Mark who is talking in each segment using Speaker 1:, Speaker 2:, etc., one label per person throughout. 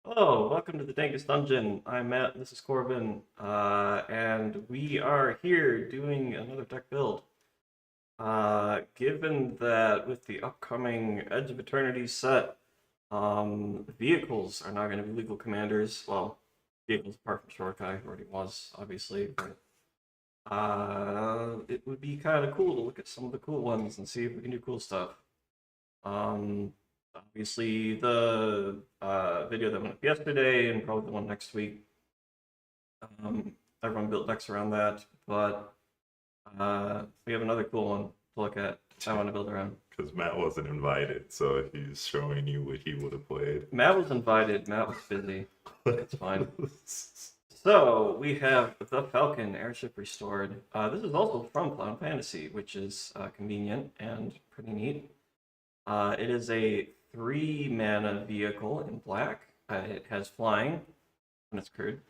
Speaker 1: Hello, welcome to the Dankest Dungeon. I'm Matt, this is Corbyn, and we are here doing another deck build. Given that with the upcoming Edge of Eternities set, vehicles are now going to be legal commanders. Well, vehicles apart from Shortguy, who already was, obviously, but it would be kind of cool to look at some of the cool ones and see if we can do cool stuff. Obviously, the video that went up yesterday and probably the one next week, everyone built decks around that, but we have another cool one to look at. I want to build around.
Speaker 2: Because Matt wasn't invited, so he's showing you what he would have played.
Speaker 1: Matt was invited. Matt was busy. It's fine. So we have the Falcon Airship Restored. This is also from Clown Fantasy, which is convenient and pretty neat. It is a 3-mana vehicle in black. It has flying when it's crewed,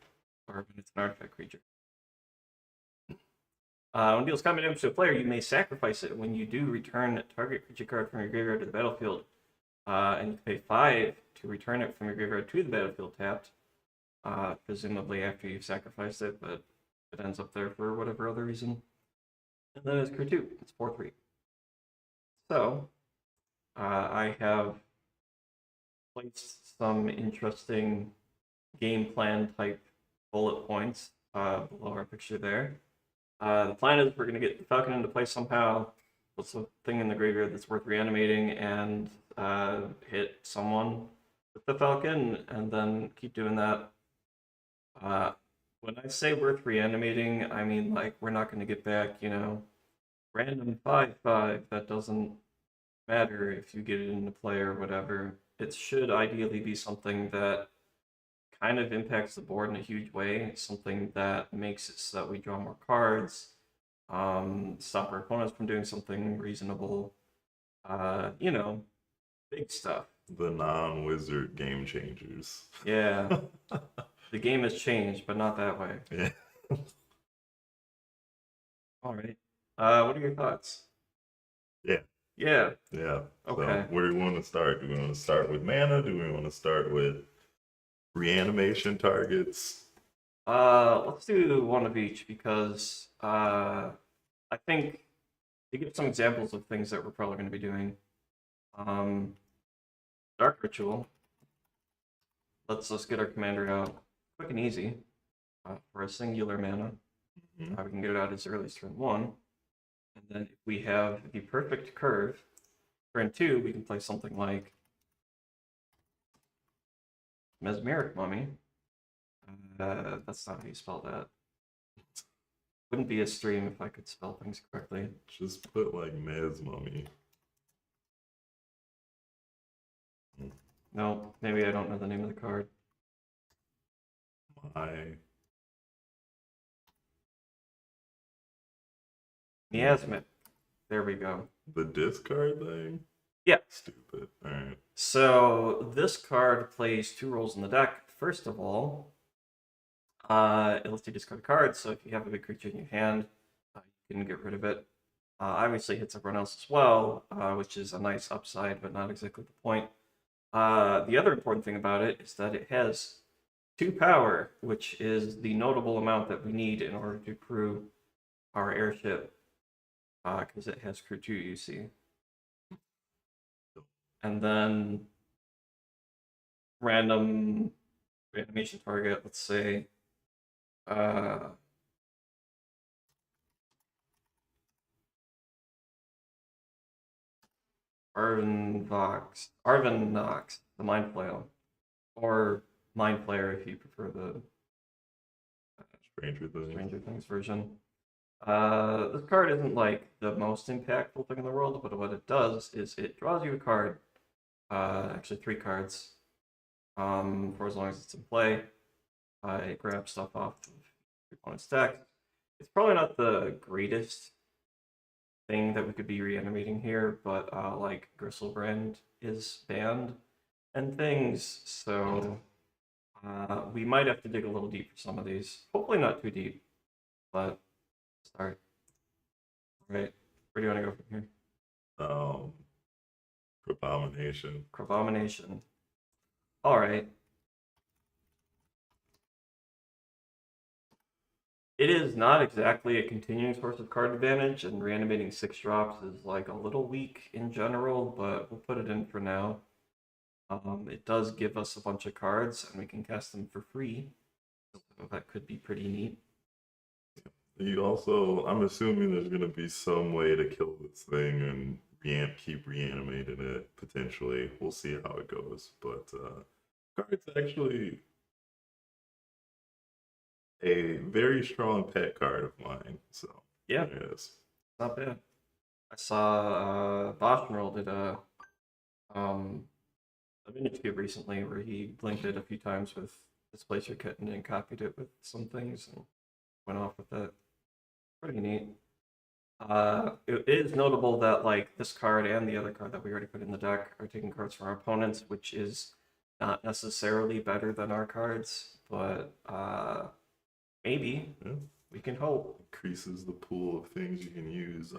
Speaker 1: or when it's an artifact creature. When it deals combat damage to a player, you may sacrifice it. When you do, return a target creature card from your graveyard to the battlefield. And you can pay 5 to return it from your graveyard to the battlefield tapped. Presumably after you've sacrificed it, but it ends up there for whatever other reason. And then it's crew 2. It's 4/3. So, I have placed some interesting game plan type bullet points below our picture there. The plan is we're going to get the Falcon into play somehow. What's the thing in the graveyard that's worth reanimating and hit someone with the Falcon, and then keep doing that. When I say worth reanimating, I mean like we're not going to get back, random 5/5. That doesn't matter if you get it into play or whatever. It should ideally be something that kind of impacts the board in a huge way, something that makes it so that we draw more cards, stop our opponents from doing something reasonable, big stuff.
Speaker 2: The non-wizard game changers.
Speaker 1: Yeah. The game has changed, but not that way.
Speaker 2: Yeah.
Speaker 1: All right. What are your thoughts?
Speaker 2: Yeah.
Speaker 1: Yeah.
Speaker 2: Yeah.
Speaker 1: Okay.
Speaker 2: So where do we want to start? Do we want to start with mana? Do we want to start with reanimation targets?
Speaker 1: Let's do one of each because I think to give some examples of things that we're probably going to be doing. Dark Ritual lets us get our commander out quick and easy for a singular mana. We can get it out as early as turn 1. And then if we have the perfect curve, turn 2, we can play something like Mesmeric Mummy. That's not how you spell that. Wouldn't be a stream if I could spell things correctly.
Speaker 2: Just put like Mez Mummy.
Speaker 1: No, maybe I don't know the name of the card. Miasmic. There we go.
Speaker 2: The discard thing?
Speaker 1: Yeah.
Speaker 2: Stupid. Alright.
Speaker 1: So this card plays 2 roles in the deck. First of all, it lets you discard cards, so if you have a big creature in your hand, you can get rid of it. Obviously hits everyone else as well, which is a nice upside, but not exactly the point. The other important thing about it is that it has 2 power, which is the notable amount that we need in order to crew our airship, because it has crew 2, you see. And then random reanimation target, let's say Arvin Knox, the Mind Flail, or Mind Flayer if you prefer the Stranger Things version. This card isn't like the most impactful thing in the world, but what it does is it draws you a card, actually 3 cards, for as long as it's in play. It grabs stuff off of your opponent's deck. It's probably not the greatest thing that we could be reanimating here, but like Gristlebrand is banned and things, so we might have to dig a little deep for some of these. Hopefully not too deep, but start. Right, where do you want to go from here?
Speaker 2: Abomination.
Speaker 1: Abomination. All right. It is not exactly a continuing source of card advantage, and reanimating 6 drops is like a little weak in general, but we'll put it in for now. It does give us a bunch of cards, and we can cast them for free. So that could be pretty neat.
Speaker 2: You also, I'm assuming there's gonna be some way to kill this thing and keep reanimating it potentially. We'll see how it goes. But card's actually a very strong pet card of mine. So
Speaker 1: Yeah,
Speaker 2: yes,
Speaker 1: not bad. I saw Boschnerl did a vintage cube recently where he linked it a few times with Displacer Kitten and copied it with some things and went off with it. Pretty neat. It is notable that like this card and the other card that we already put in the deck are taking cards from our opponents, which is not necessarily better than our cards, but maybe
Speaker 2: yeah.
Speaker 1: we can hope.
Speaker 2: Increases the pool of things you can use.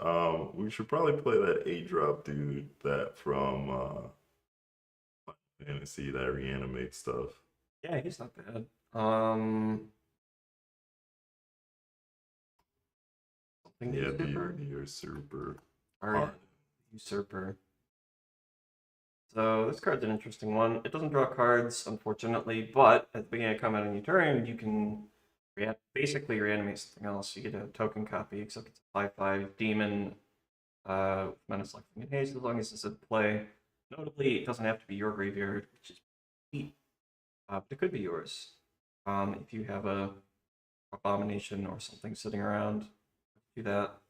Speaker 2: We should probably play that 8-drop dude that from Fantasy that reanimate stuff.
Speaker 1: Yeah, he's not bad. Something
Speaker 2: Yeah,
Speaker 1: usurper.
Speaker 2: the usurper.
Speaker 1: Or usurper. So this card's an interesting one. It doesn't draw cards, unfortunately, but at the beginning of combat on your turn, you can basically reanimate something else. You get a token copy, except it's a 5/5 demon with Menace, Lifelink, and Haste, as long as it's in play. Notably, it doesn't have to be your graveyard, which is neat, but it could be yours. If you have a abomination or something sitting around, do that.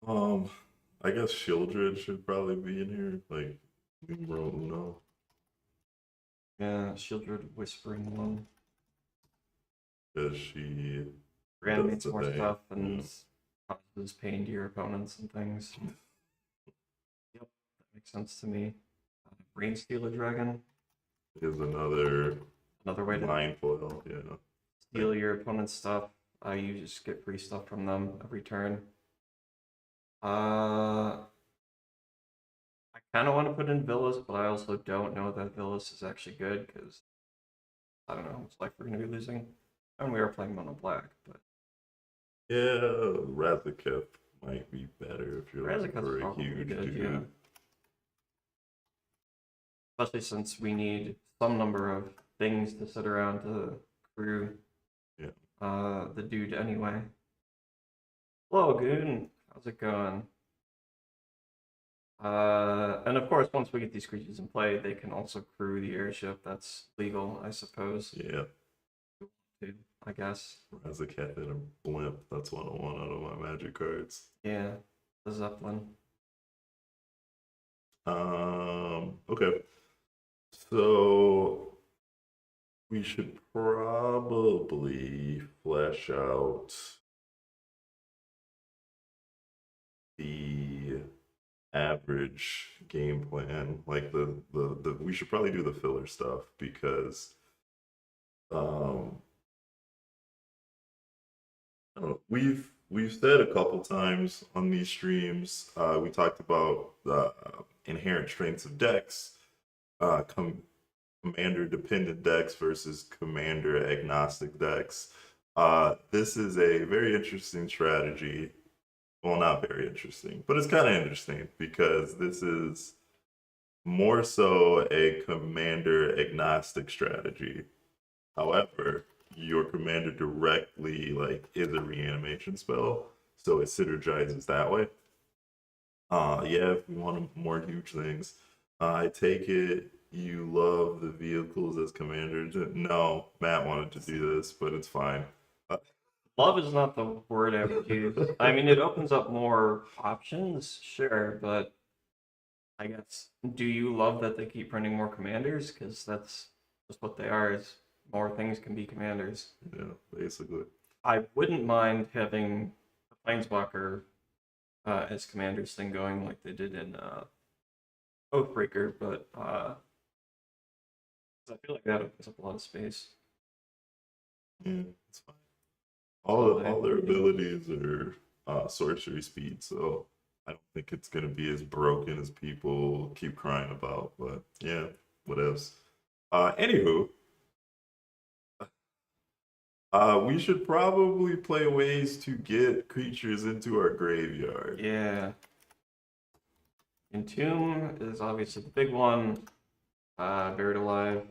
Speaker 2: I guess Shieldred should probably be in here, like numero uno.
Speaker 1: Yeah, Shieldred Whispering one.
Speaker 2: Because she
Speaker 1: Reanimates
Speaker 2: the
Speaker 1: more
Speaker 2: thing,
Speaker 1: stuff and
Speaker 2: yeah.
Speaker 1: causes pain to your opponents and things. Yep, that makes sense to me. Brain Stealer Dragon.
Speaker 2: Is another
Speaker 1: way to
Speaker 2: mind foil, yeah.
Speaker 1: steal your opponent's stuff. You just get free stuff from them every turn. I kind of want to put in Villas, but I also don't know that Villas is actually good because I don't know how much life we're going to be losing. And we are playing mono black, but
Speaker 2: Yeah, Razaketh might be better if you're looking for a
Speaker 1: probably
Speaker 2: huge
Speaker 1: good,
Speaker 2: dude.
Speaker 1: yeah. Especially since we need some number of things to sit around to crew the dude anyway. Hello, Goon. How's it going? And of course, once we get these creatures in play, they can also crew the airship. That's legal, I suppose.
Speaker 2: Yeah.
Speaker 1: I guess.
Speaker 2: Razaketh and a blimp. That's one I want out of my magic cards.
Speaker 1: Yeah, the Zeppelin.
Speaker 2: Okay. So we should probably flesh out the average game plan. Like the we should probably do the filler stuff because I don't know, we've said a couple times on these streams, we talked about the inherent strengths of decks, commander dependent decks versus commander agnostic decks. This is a very interesting strategy. Well, not very interesting, but it's kind of interesting because this is more so a commander agnostic strategy. However, your commander directly is a reanimation spell, so it synergizes that way. Yeah, if we want more huge things, I take it you love the vehicles as commanders. No, Matt wanted to do this, but it's fine.
Speaker 1: Love is not the word I would use. I mean, it opens up more options, sure, but I guess, do you love that they keep printing more commanders? Because that's just what they are, is more things can be commanders.
Speaker 2: Yeah, basically.
Speaker 1: I wouldn't mind having the Planeswalker as commanders thing going like they did in Oathbreaker, but I feel like that opens up a lot of space.
Speaker 2: Yeah, it's fine. All their abilities are sorcery speed, so I don't think it's gonna be as broken as people keep crying about. But yeah, what else? Anywho, We should probably play ways to get creatures into our graveyard.
Speaker 1: Yeah. Entomb is obviously the big one. Buried Alive.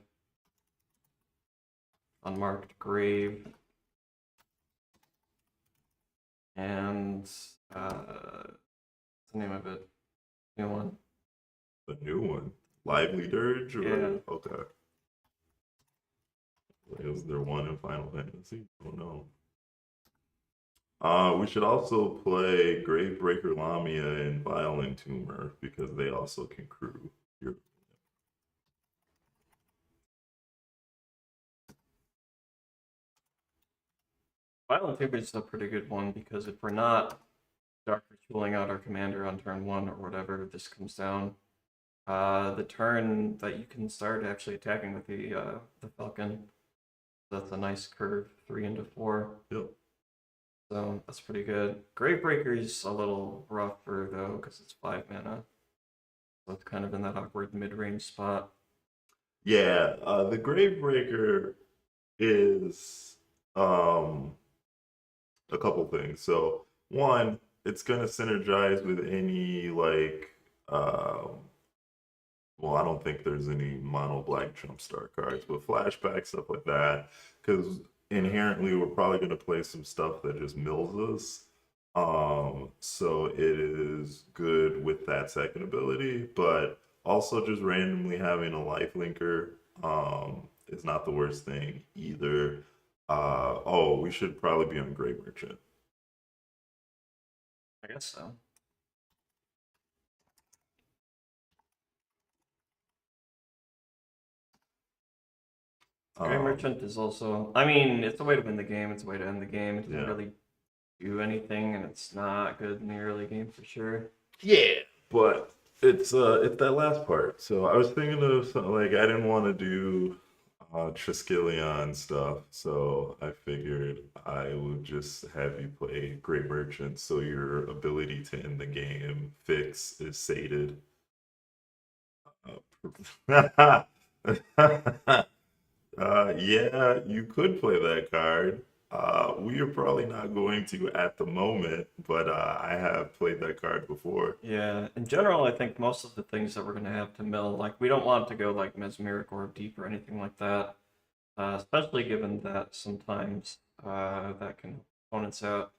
Speaker 1: Unmarked Grave. And what's the name of it? New one.
Speaker 2: The new one. Lively Dirge? Or...
Speaker 1: Yeah.
Speaker 2: Okay. Is there one in Final Fantasy? I don't know. We should also play Gravebreaker Lamia and Violent Tumor because they also can crew. Your...
Speaker 1: Violent Tumor is a pretty good one because if we're not Dark Ritualing out our commander on turn 1 or whatever, this comes down. The turn that you can start actually attacking with the Falcon. That's a nice curve, 3 into 4.
Speaker 2: Yep.
Speaker 1: So that's pretty good. Gravebreaker is a little rougher though, because it's 5 mana. So it's kind of in that awkward mid-range spot.
Speaker 2: Yeah, the Gravebreaker is a couple things. So one, it's gonna synergize with any like well, I don't think there's any mono black jumpstart cards, but flashback stuff like that. Because inherently, we're probably going to play some stuff that just mills us. So it is good with that second ability, but also just randomly having a life linker is not the worst thing either. Oh, we should probably be on Grey Merchant.
Speaker 1: I guess so. Grey Merchant is also, I mean, it's a way to win the game, it's a way to end the game. It doesn't really do anything, and it's not good in the early game for sure.
Speaker 2: Yeah, but it's that last part. So I was thinking of something like I didn't want to do Triskelion stuff, so I figured I would just have you play Grey Merchant so your ability to end the game fix is sated. Yeah, you could play that card. We are probably not going to at the moment, but I have played that card before.
Speaker 1: Yeah, in general, I think most of the things that we're going to have to mill, like, we don't want to go, like, Mesmeric or Deep or anything like that, especially given that sometimes that can help opponents out.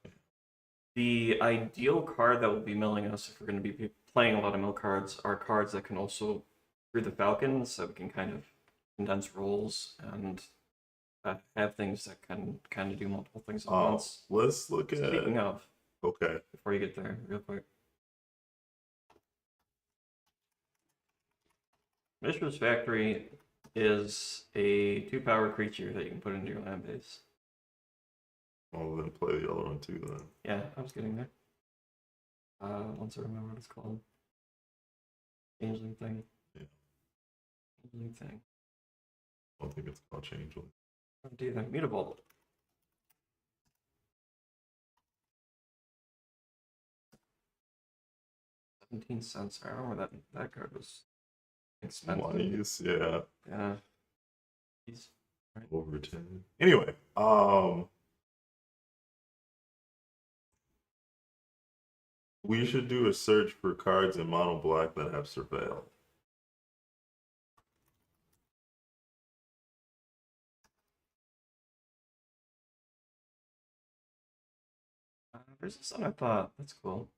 Speaker 1: The ideal card that will be milling us, if we're going to be playing a lot of mill cards, are cards that can also through the Falcon, so we can kind of condense roles and have things that can kind of do multiple things at once.
Speaker 2: Let's look at.
Speaker 1: Speaking of,
Speaker 2: okay.
Speaker 1: Before you get there, real quick, Mishra's Factory is a 2-power creature that you can put into your land base.
Speaker 2: Well, then play the other one too. Then.
Speaker 1: Yeah, I was getting there. Once I remember what it's called, Changeling thing.
Speaker 2: Yeah.
Speaker 1: Changeling thing.
Speaker 2: I don't think it's called Changeling.
Speaker 1: I don't do that. Mutable. $0.17. I remember that card was expensive.
Speaker 2: Monies, yeah.
Speaker 1: Yeah. He's right.
Speaker 2: Over 10. Anyway, we should do a search for cards in mono black that have Surveil.
Speaker 1: There's this one I thought. That's cool.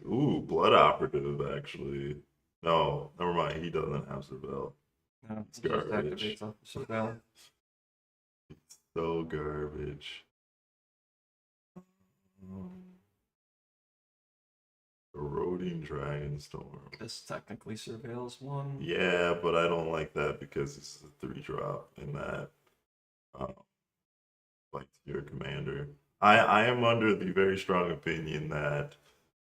Speaker 2: Ooh, Blood Operative, actually. No, never mind. He doesn't have Surveil.
Speaker 1: No,
Speaker 2: it's garbage.
Speaker 1: Activates off the Surveil.
Speaker 2: It's so garbage. Eroding Dragonstorm.
Speaker 1: This technically surveils one.
Speaker 2: Yeah, but I don't like that because it's a 3-drop in that. Like your commander. I am under the very strong opinion that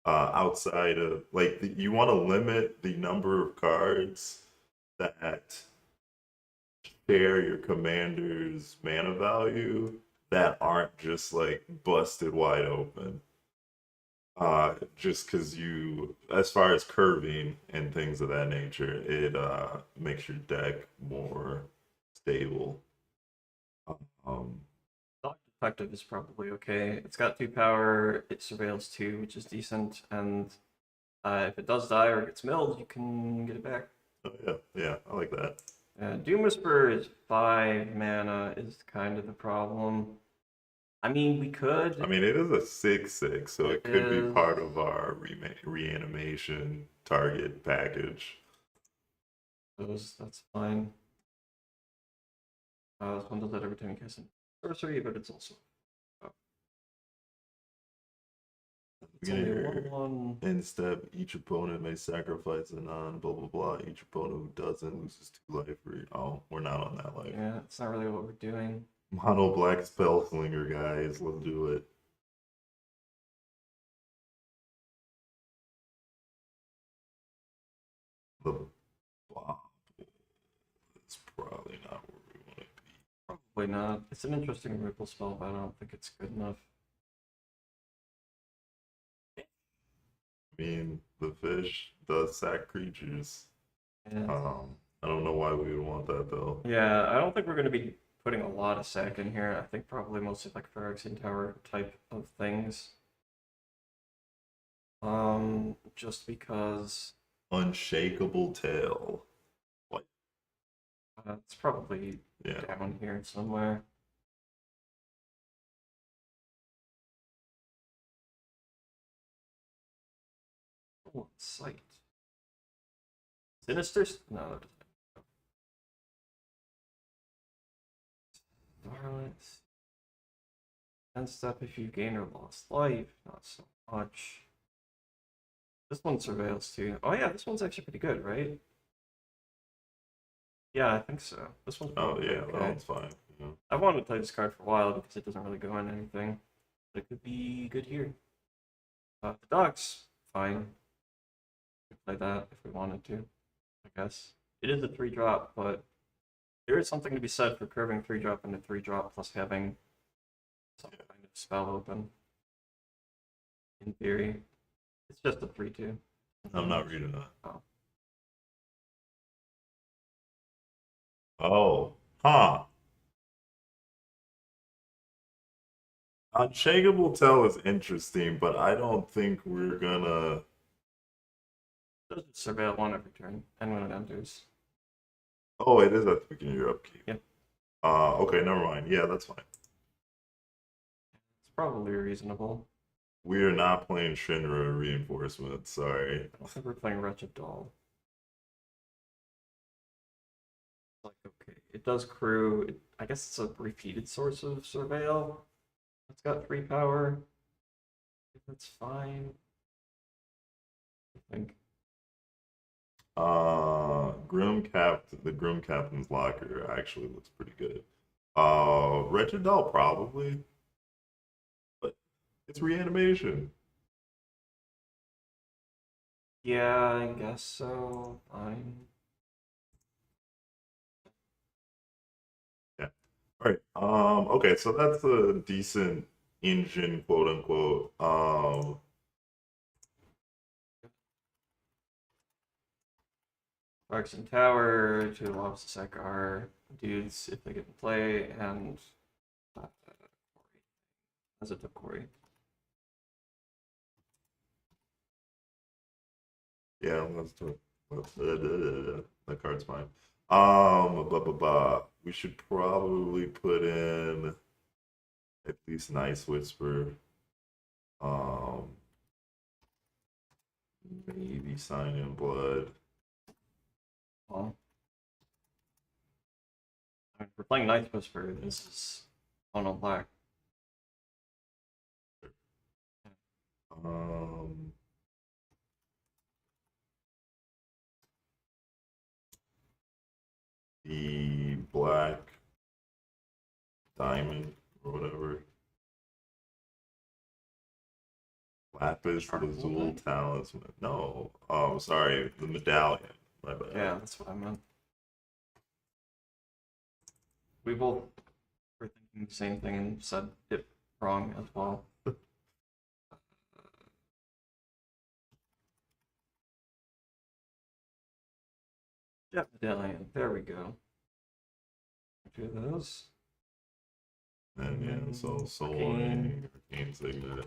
Speaker 2: outside of like you want to limit the number of cards that share your commander's mana value that aren't just like busted wide open. Just because you, as far as curving and things of that nature, it makes your deck more stable. Um,
Speaker 1: Dog Detective is probably okay. It's got 2 power, it surveils 2, which is decent, and if it does die or gets milled, you can get it back.
Speaker 2: oh yeah, yeah, I like that.
Speaker 1: Doom Whisperer is 5 mana, is kind of the problem. I mean, we could.
Speaker 2: I mean, it is a 6/6, so
Speaker 1: It
Speaker 2: it could be
Speaker 1: is.
Speaker 2: part of our reanimation target package.
Speaker 1: That's fine. This one does that every time you cast a sorcery, but it's also. It's only a
Speaker 2: Beginning
Speaker 1: 1/1.
Speaker 2: end step, each opponent may sacrifice a non blah blah blah. Each opponent who doesn't loses 2 life. Oh, we're not on that life.
Speaker 1: Yeah, it's not really what we're doing.
Speaker 2: Mono black spell slinger, guys. Let's do it. The bomb is probably not where we want to be.
Speaker 1: Probably not. It's an interesting removal spell, but I don't think it's good enough.
Speaker 2: I mean, the fish does sack creatures.
Speaker 1: And
Speaker 2: I don't know why we would want that though.
Speaker 1: yeah, I don't think we're going to be putting a lot of sack in here. I think probably mostly like Phyrexian Tower type of things. Just because
Speaker 2: Unshakable tail. What?
Speaker 1: it's probably
Speaker 2: Yeah.
Speaker 1: down here somewhere. Oh, sight. Sinister? No, that doesn't. Violence. End step if you gain or lost life. Not so much. This one surveils too. Oh yeah, this one's actually pretty good, right? Yeah, I think so. This one's
Speaker 2: Oh
Speaker 1: probably
Speaker 2: yeah,
Speaker 1: okay.
Speaker 2: that one's fine. Yeah.
Speaker 1: I've wanted to play this card for a while because it doesn't really go on anything. But it could be good here. The dog's fine. We could play that if we wanted to, I guess. It is a 3-drop, but there is something to be said for curving 3-drop into 3-drop plus having some kind of spell open. In theory. It's just a 3/2.
Speaker 2: I'm not reading that.
Speaker 1: Oh.
Speaker 2: Oh, huh. Unshakable tail is interesting, but I don't think we're gonna.
Speaker 1: Does it surveil 1 every turn, and when it enters.
Speaker 2: Oh, it is at the beginning of your upkeep.
Speaker 1: Yep.
Speaker 2: Okay, never mind. Yeah, that's fine.
Speaker 1: It's probably reasonable.
Speaker 2: We are not playing Shinra reinforcement. Sorry.
Speaker 1: I don't think we're playing Wretched Doll. Like, okay, it does crew. I guess it's a repeated source of surveil. It's got 3 power. That's fine. I think.
Speaker 2: The Grim Captain's Locker actually looks pretty good. Wretched Doll probably, but it's reanimation.
Speaker 1: Yeah, I guess so. Fine.
Speaker 2: Yeah. All right. Okay, so that's a decent engine, quote unquote.
Speaker 1: Phyrexian Tower to allow us to sack our dudes if they get in play, and as a took Corey.
Speaker 2: Yeah, let's do it. That card's fine. We should probably put in at least Nice Whisper. Maybe Sign in Blood.
Speaker 1: Well, I mean, we're playing Night Whisper. This is mono black.
Speaker 2: The Black Diamond or whatever. Lapis Lazuli Talisman. No. Oh, sorry. The medallion. My bad.
Speaker 1: Yeah, that's what I meant. We both were thinking the same thing and said it wrong as well. Yeah, medallion. There we go. Do those.
Speaker 2: And yeah, so Soul Arcane Signet.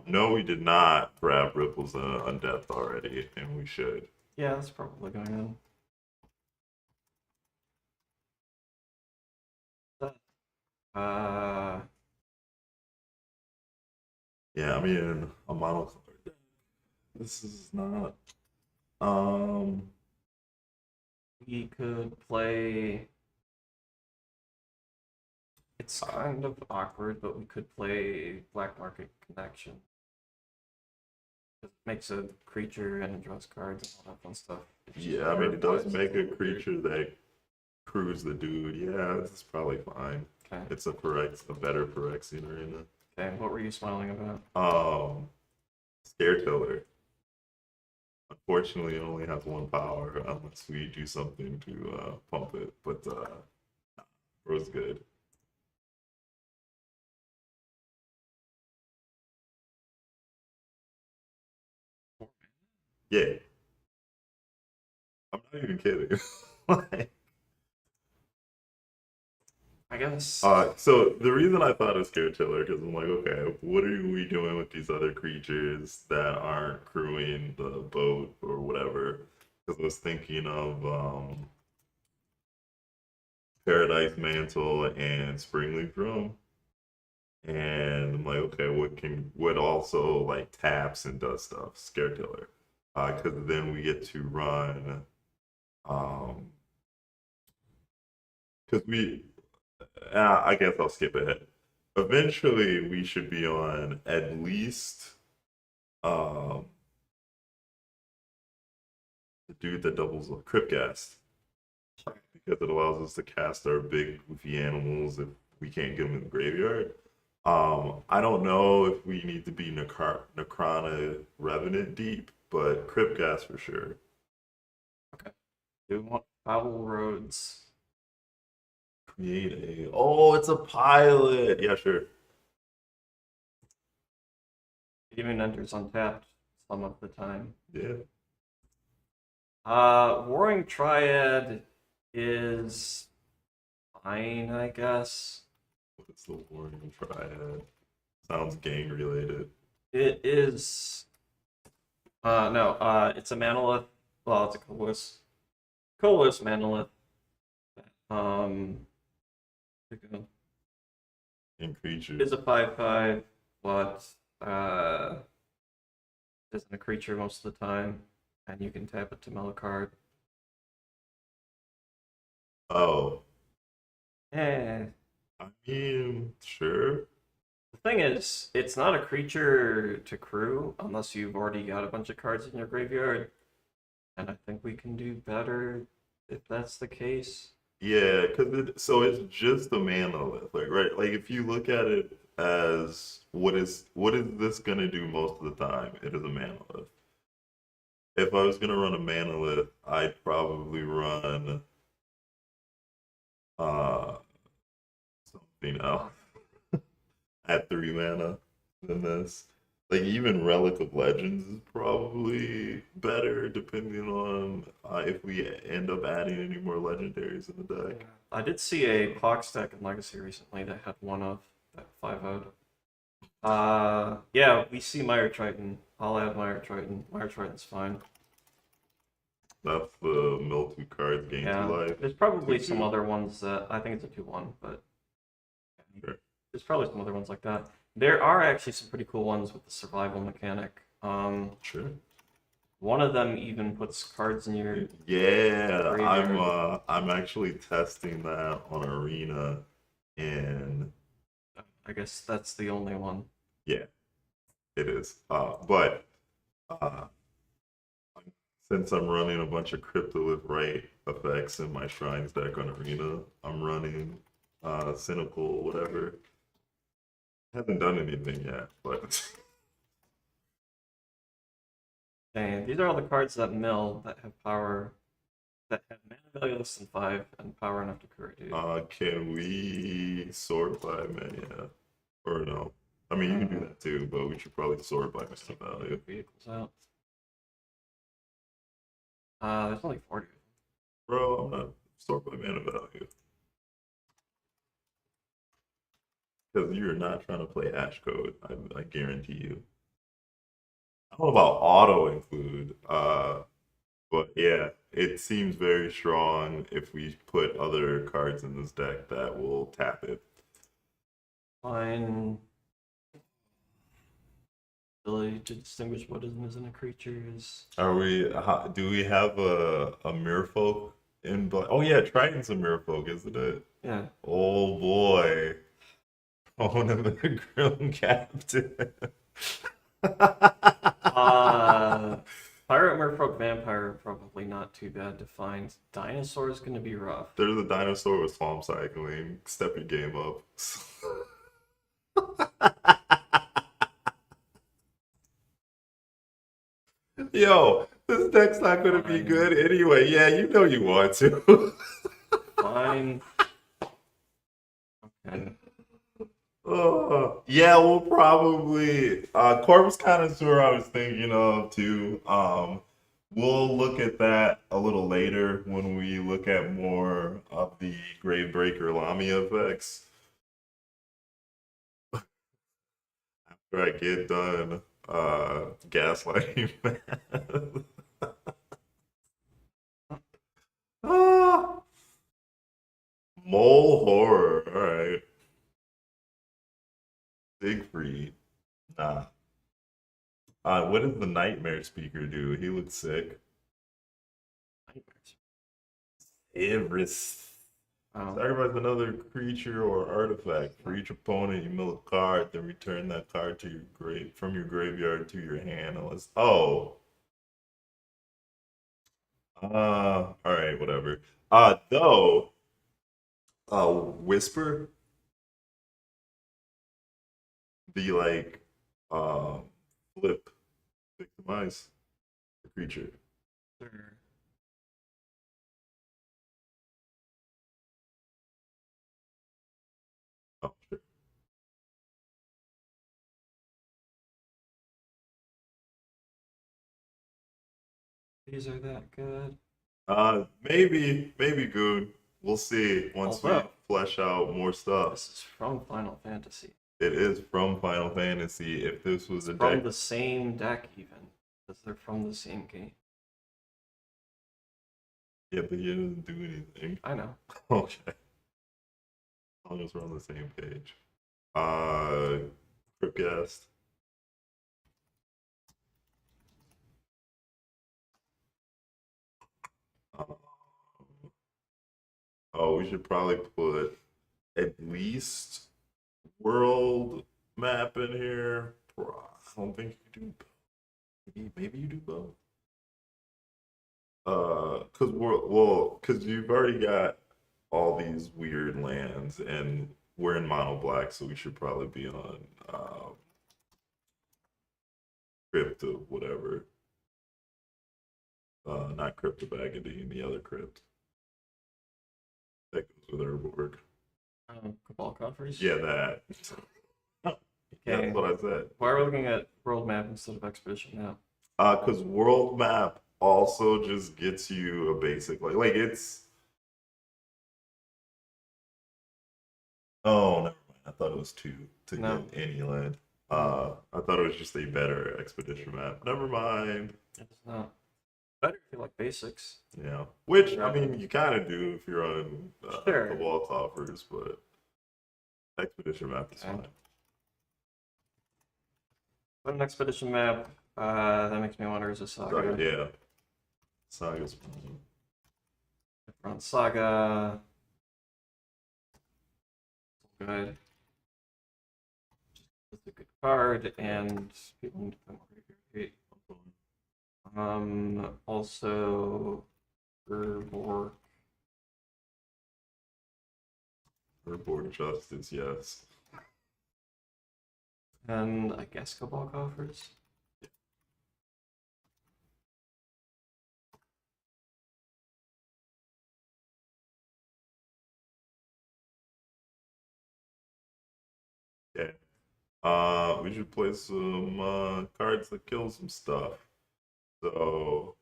Speaker 2: No, we did not grab Ripples Undeath already, and we should.
Speaker 1: Yeah, that's probably going on.
Speaker 2: Yeah, I mean, a monocolor deck. This is not.
Speaker 1: We could play. It's kind of awkward, but we could play Black Market Connection. It makes a creature and it draws cards and all that fun stuff.
Speaker 2: Yeah, I mean, it does make a creature that crews the dude. Yeah, this is probably fine.
Speaker 1: Okay.
Speaker 2: It's a better Phyrexian arena.
Speaker 1: Okay, what were you smiling about?
Speaker 2: Scare Tiller. Unfortunately, it only has 1 power unless we do something to pump it. But it was good. Yeah. I'm not even kidding. Like,
Speaker 1: I guess.
Speaker 2: so the reason I thought of Scare Tiller, because I'm like, okay, what are we doing with these other creatures that aren't crewing the boat or whatever? Because I was thinking of Paradise Mantle and Springleaf Drum. And I'm like, okay, what also like taps and does stuff? Scare Tiller. Because then we get to run because I guess I'll skip ahead. Eventually, we should be on at least the dude that doubles Cryptcast because it allows us to cast our big goofy animals if we can't get them in the graveyard. I don't know if we need to be Necrana Revenant deep, but Cryptcast for sure.
Speaker 1: Okay. Do we want Foul Roads?
Speaker 2: Create a. Oh, it's a pilot. Yeah, sure.
Speaker 1: It even enters untapped some of the time.
Speaker 2: Yeah.
Speaker 1: Warring Triad is fine, I guess.
Speaker 2: What's the Warning Triad? Sounds gang related.
Speaker 1: It is. No. It's a Manolith. Well, it's a Colorless. Colorless Manolith.
Speaker 2: In creatures.
Speaker 1: Is a 5/5, but isn't a creature most of the time, and you can tap it to mill a card.
Speaker 2: Oh.
Speaker 1: Eh.
Speaker 2: I mean, sure.
Speaker 1: The thing is, it's not a creature to crew unless you've already got a bunch of cards in your graveyard, and I think we can do better if that's the case.
Speaker 2: Yeah, because so it's just the manolith, like right? Like if you look at it as what is this gonna do most of the time? It is a manolith. If I was gonna run a manolith, I'd probably run something else at 3 mana than this. Like even Relic of Legends is probably better depending on if we end up adding any more legendaries in the deck.
Speaker 1: I did see a Pox deck in Legacy recently that had one of that 5/0'd. Yeah, we see Mire Triton. I'll add Mire Triton. Mire Triton's fine.
Speaker 2: That's the mill 2 cards, gain 2 life.
Speaker 1: There's probably
Speaker 2: 2/2.
Speaker 1: some other ones that I think it's a 2/1, but
Speaker 2: Sure.
Speaker 1: there's probably some other ones like that. There are actually some pretty cool ones with the survival mechanic.
Speaker 2: Sure.
Speaker 1: One of them even puts cards in your
Speaker 2: Yeah,
Speaker 1: graveyard.
Speaker 2: I'm actually testing that on Arena, and
Speaker 1: I guess that's the only one.
Speaker 2: yeah, it is. But since I'm running a bunch of Cryptolith right effects in my Shrines deck on Arena, I'm running Cynical whatever. Haven't done anything yet, but
Speaker 1: And these are all the cards that mill that have power, that have mana value less than 5 and power enough to crew a dude.
Speaker 2: can we sort by mana? Or no? I mean, you can do that too, but we should probably sort by mana value.
Speaker 1: Vehicles out. There's only 40.
Speaker 2: Bro, I'm not sort by mana value. Because you're not trying to play Ash Code, I guarantee you. I don't know about auto include, but yeah, it seems very strong if we put other cards in this deck that will tap it.
Speaker 1: Fine. Ability to distinguish what isn't a creature is.
Speaker 2: Are we? Do we have a Merfolk in? Oh yeah, Triton's a Merfolk, isn't it?
Speaker 1: Yeah.
Speaker 2: Oh boy, Owen the Grim Captain.
Speaker 1: Pirate, Merfolk, Vampire, probably not too bad to find. Dinosaur is going to be rough.
Speaker 2: There's a dinosaur with swamp cycling. Step your game up. Yo, this deck's not gonna be good anyway. Yeah, you know you want to.
Speaker 1: Fine. Okay.
Speaker 2: Yeah, we'll probably Corpse Connoisseur I was thinking of too. We'll look at that a little later when we look at more of the Gravebreaker Lamia effects. After I get done gaslighting Matt. Ah, Mole horror. Alright. Siegfried. Nah. What does the Nightmare Speaker do? He looks sick. Everest. Sacrifice another creature or artifact. For each opponent, you mill a card, then return that card to your from your graveyard to your hand. Unless alright, whatever. Though Whisper be like flip victimize the creature.
Speaker 1: Sure.
Speaker 2: Oh, sure.
Speaker 1: These are that good.
Speaker 2: Maybe good. We'll see once we flesh out more stuff.
Speaker 1: This is from Final Fantasy.
Speaker 2: It is from Final Fantasy. If this was a
Speaker 1: from
Speaker 2: deck
Speaker 1: the same deck, even because they're from the same game.
Speaker 2: Yeah, but you doesn't do anything.
Speaker 1: I know.
Speaker 2: Okay. As long as we're on the same page. Cryptcast. Oh, we should probably put at least world map in here. I don't think you do both. Maybe you do both. Cause you've already got all these weird lands, and we're in mono black, so we should probably be on crypt of whatever. Not Crypt of Agadine, the other crypt. That goes with Urborg.
Speaker 1: Cabal Coffers?
Speaker 2: Yeah, that.
Speaker 1: Okay.
Speaker 2: That's what I said.
Speaker 1: Why are we looking at world map instead of expedition now?
Speaker 2: Because world map also just gets you a basic like it's. Oh, never mind. I thought it was two to get any land. I thought it was just a better expedition map. Never mind.
Speaker 1: It's not. Better if you like basics.
Speaker 2: Yeah, which I mean, you kind of do if you're on the wall offers, but expedition map is fine.
Speaker 1: But an expedition map, that makes me wonder is a saga.
Speaker 2: Yeah, saga's fine.
Speaker 1: If we're on saga, good. It's a good card, and people need to put more here. Also, Urborg
Speaker 2: Justice, yes.
Speaker 1: And I guess Cabal Coffers.
Speaker 2: Yeah. We should play some cards that kill some stuff. So,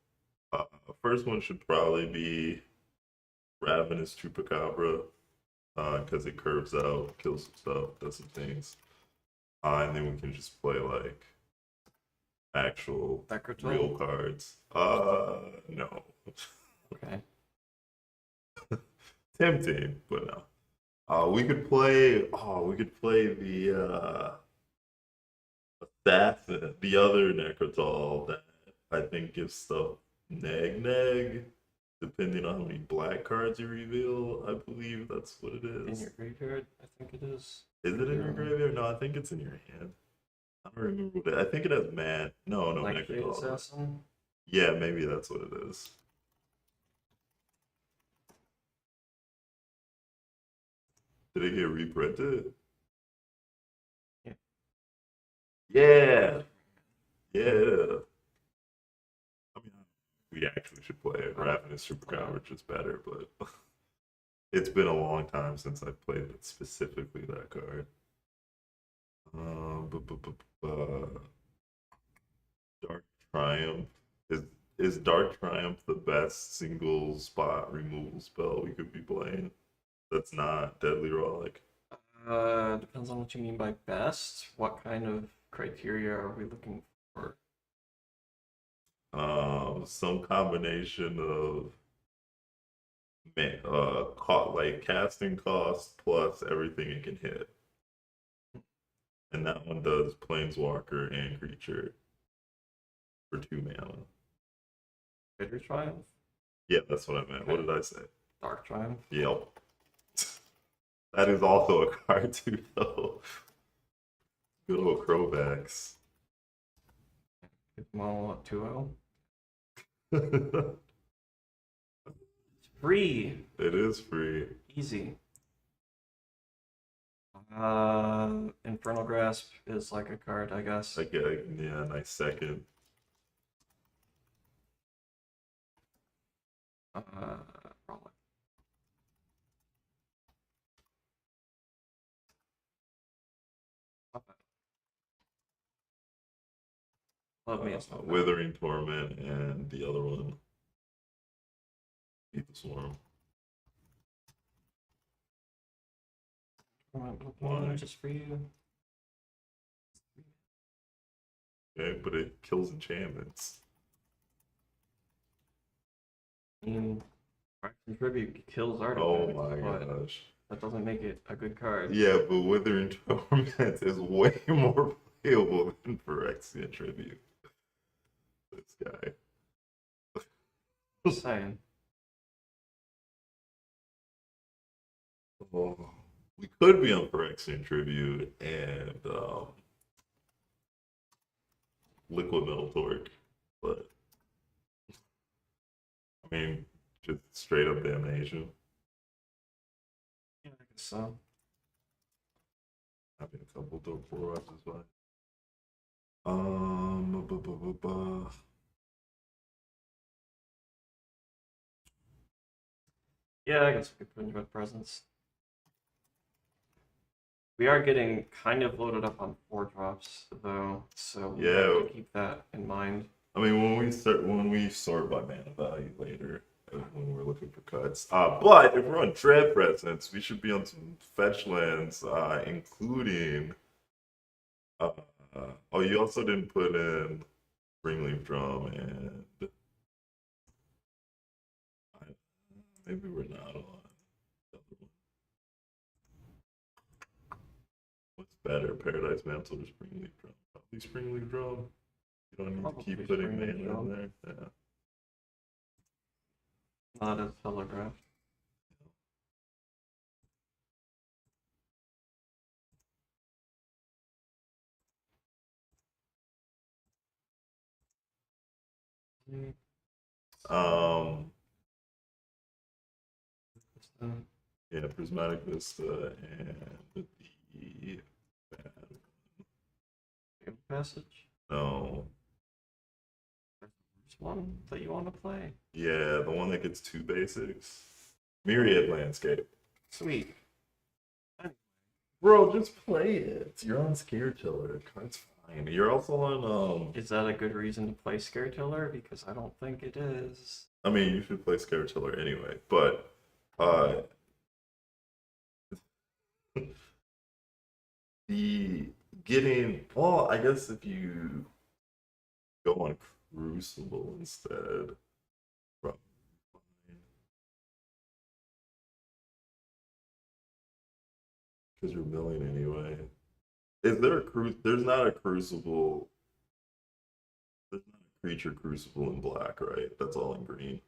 Speaker 2: first one should probably be Ravenous Chupacabra, because it curves out, kills some stuff, does some things. And then we can just play like actual
Speaker 1: Necrotal?
Speaker 2: real cards. No.
Speaker 1: Okay.
Speaker 2: Tempting, but no. We could play. Oh, we could play the Assassin, the other Necrotal that I think gives stuff neg, depending on how many black cards you reveal. I believe that's what it
Speaker 1: In
Speaker 2: is.
Speaker 1: your graveyard, I think it is.
Speaker 2: Is it in your graveyard? No, I think it's in your hand. I don't remember what it. I think it has man. No,
Speaker 1: Nightshade
Speaker 2: Necrotal.
Speaker 1: Assassin?
Speaker 2: Yeah, maybe that's what it is. Did it get reprinted?
Speaker 1: Yeah.
Speaker 2: Yeah. Yeah. I mean, we actually should play it. Ravenous Supercon, which is better, but it's been a long time since I played specifically that card. Dark Triumph. Is Dark Triumph the best single spot removal spell we could be playing? That's not Deadly Relic.
Speaker 1: Depends on what you mean by best. What kind of criteria are we looking for?
Speaker 2: Some combination of like casting cost plus everything it can hit. And that one does Planeswalker and creature for 2 mana.
Speaker 1: Bitter Triumph?
Speaker 2: Yeah, that's what I meant. What did I say?
Speaker 1: Dark Triumph?
Speaker 2: Yep. That is also a card too, though. Good old Crowbacks.
Speaker 1: Give them all at 2-0.
Speaker 2: It
Speaker 1: Free!
Speaker 2: is free.
Speaker 1: Easy. Infernal Grasp is like a card, I guess.
Speaker 2: Like, yeah, nice second.
Speaker 1: Probably. Love me a Snowman.
Speaker 2: Withering Torment and the other one. Eat the Swarm.
Speaker 1: One just for you.
Speaker 2: Okay, but it kills enchantments.
Speaker 1: I mean, Fraction Tribute kills
Speaker 2: Oh
Speaker 1: artifacts,
Speaker 2: my
Speaker 1: but
Speaker 2: gosh.
Speaker 1: that doesn't make it a good card.
Speaker 2: Yeah, but Withering Torment is way more playable than Phyrexian Tribute. This guy.
Speaker 1: Just saying.
Speaker 2: Oh, we could be on Phyrexian Tribute and Liquid Metal Torque, but I mean, just straight up damnation.
Speaker 1: Yeah, I guess so.
Speaker 2: Having a couple dope 4-ups is fine.
Speaker 1: Yeah, I guess we could put in Red Presence. We are getting kind of loaded up on 4-drops, though, so we have to keep that in mind.
Speaker 2: I mean, when we sort by mana value later, when we're looking for cuts. But if we're on Dread Presence, we should be on some fetch lands, including. Oh, you also didn't put in Springleaf Drum and. Maybe we're not on the other one. What's better, Paradise Mantle or Springleaf Drum? Probably Springleaf Drum. You don't need to keep putting mana in there. Yeah.
Speaker 1: Not as telegraphed.
Speaker 2: Yeah, Prismatic Vista and the
Speaker 1: Passage?
Speaker 2: No.
Speaker 1: There's one that you want to play.
Speaker 2: Yeah, the one that gets 2 basics. Myriad Landscape.
Speaker 1: Sweet.
Speaker 2: Bro, just play it. You're on Scare Tiller. It's fine. You're also on
Speaker 1: Is that a good reason to play Scare Tiller? Because I don't think it is.
Speaker 2: I mean, you should play Scare Tiller anyway, but Uh, the getting, well, I guess if you go on Crucible instead, probably because you're milling anyway. Is there a There's not a Crucible. There's not a creature Crucible in black, right? That's all in green.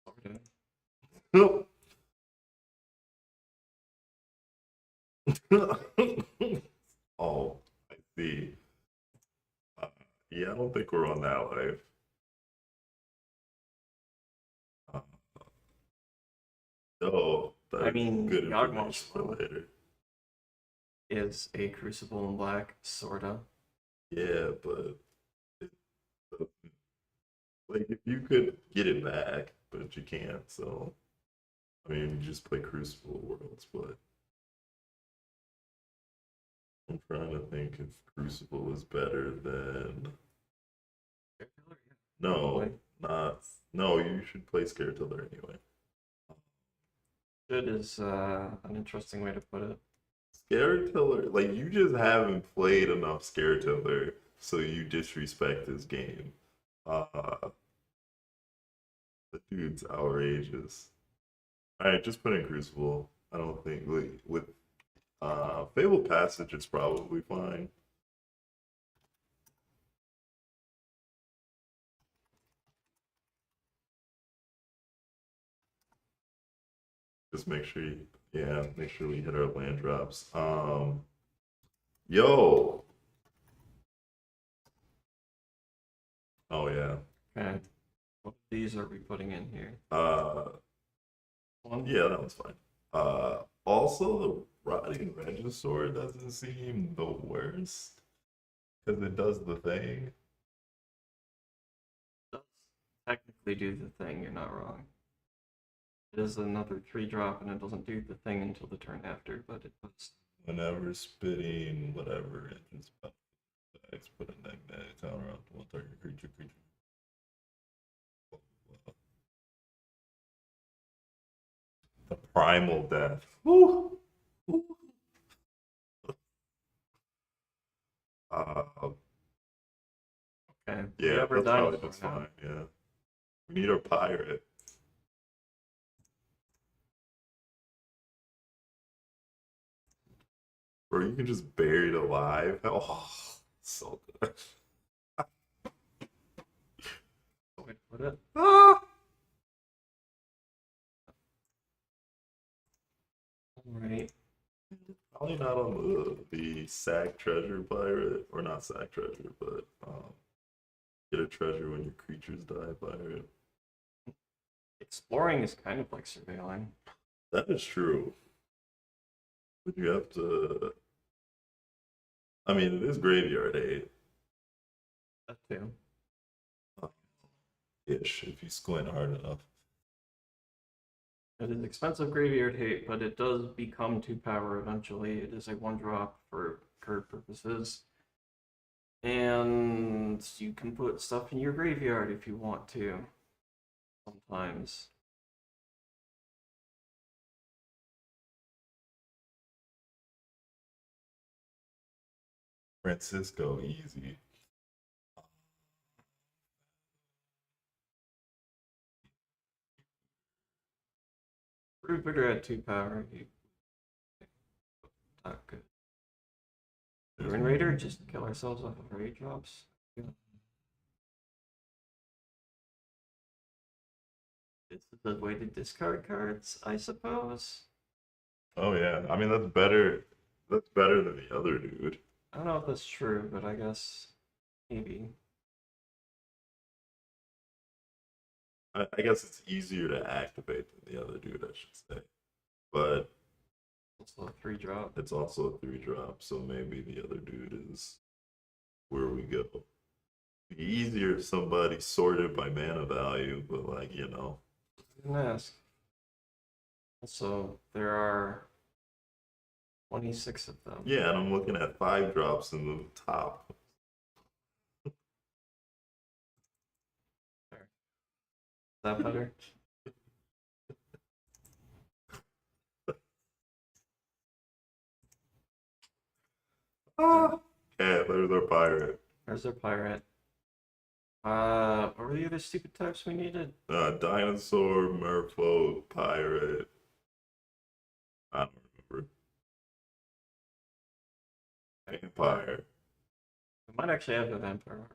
Speaker 1: Okay.
Speaker 2: Oh, I see. Uh, yeah, I don't think we're on that life. Uh, no,
Speaker 1: I
Speaker 2: that's
Speaker 1: mean,
Speaker 2: good
Speaker 1: Yawgmoth's
Speaker 2: information for later.
Speaker 1: is a Crucible in black, sorta.
Speaker 2: Yeah, but it, like if you could get it back, but you can't. So I mean, you just play Crucible Worlds, but I'm trying to think if Crucible is better than. No, not. No, you should play Scaretiller anyway.
Speaker 1: Should is an interesting way to put it.
Speaker 2: Scaretiller, like you just haven't played enough Scaretiller, so you disrespect this game. Uh, the dude's outrageous. All right, just put in Crucible. I don't think with Fable Passage, it's probably fine. Just make sure you, yeah, make sure we hit our land drops. Yo. Oh yeah.
Speaker 1: Okay. What of these are we putting in here? One?
Speaker 2: Yeah, that one's fine. Also the Rotting Regisaur doesn't seem the worst because it does the thing.
Speaker 1: It does technically do the thing, you're not wrong. It is another 3-drop and it doesn't do the thing until the turn after, but it does.
Speaker 2: Whenever spitting whatever enters X, put a negative counter on one target creature. The primal death. Woo! Uh,
Speaker 1: Okay.
Speaker 2: yeah, that's probably just fine. Yeah, we need our pirate. Or you can just bury it alive. Oh, so good.
Speaker 1: Wait, put it.
Speaker 2: Ah!
Speaker 1: Alright.
Speaker 2: Probably not on the sack treasure pirate, or not sack treasure, but get a treasure when your creatures die pirate.
Speaker 1: Exploring is kind of like surveilling.
Speaker 2: That is true. But you have to. I mean, it is graveyard 8.
Speaker 1: That too.
Speaker 2: Ish, if you squint hard enough.
Speaker 1: It is expensive graveyard hate, but it does become 2 power eventually. It is a 1-drop for curve purposes. And you can put stuff in your graveyard if you want to. Sometimes.
Speaker 2: Francisco, easy.
Speaker 1: Root Bigger at 2 power. Not good. Ruin Raider, just kill ourselves off of our 8-drops. Yeah. This is the way to discard cards, I suppose.
Speaker 2: Oh yeah, I mean that's better. That's better than the other dude.
Speaker 1: I don't know if that's true, but I guess maybe.
Speaker 2: I guess it's easier to activate than the other dude, I should say. But
Speaker 1: Also a 3-drop.
Speaker 2: it's also a 3-drop, so maybe the other dude is where we go. Be easier if somebody sorted by mana value, but like, you know.
Speaker 1: I didn't ask. Also, there are 26 of them.
Speaker 2: Yeah, and I'm looking at 5 drops in the top.
Speaker 1: that better?
Speaker 2: Ah, yeah, there's our pirate.
Speaker 1: There's our pirate. What were the other stupid types we needed?
Speaker 2: Dinosaur, merfolk, pirate. I don't remember. Vampire.
Speaker 1: We might actually have the vampire already.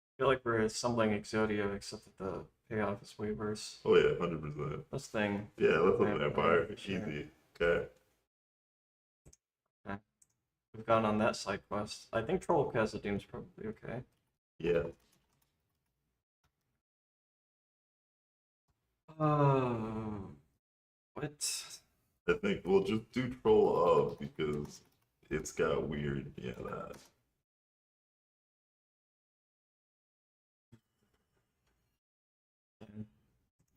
Speaker 1: I feel like we're assembling Exodia, except that the payoff is way worse.
Speaker 2: Oh yeah, 100%.
Speaker 1: This thing.
Speaker 2: Yeah, that's a vampire.
Speaker 1: for sure.
Speaker 2: Easy. Okay.
Speaker 1: We've gone on that side quest. I think Troll of Khazad-dûm's probably okay.
Speaker 2: Yeah.
Speaker 1: What?
Speaker 2: I think we'll just do troll up because it's got weird. Yeah, that.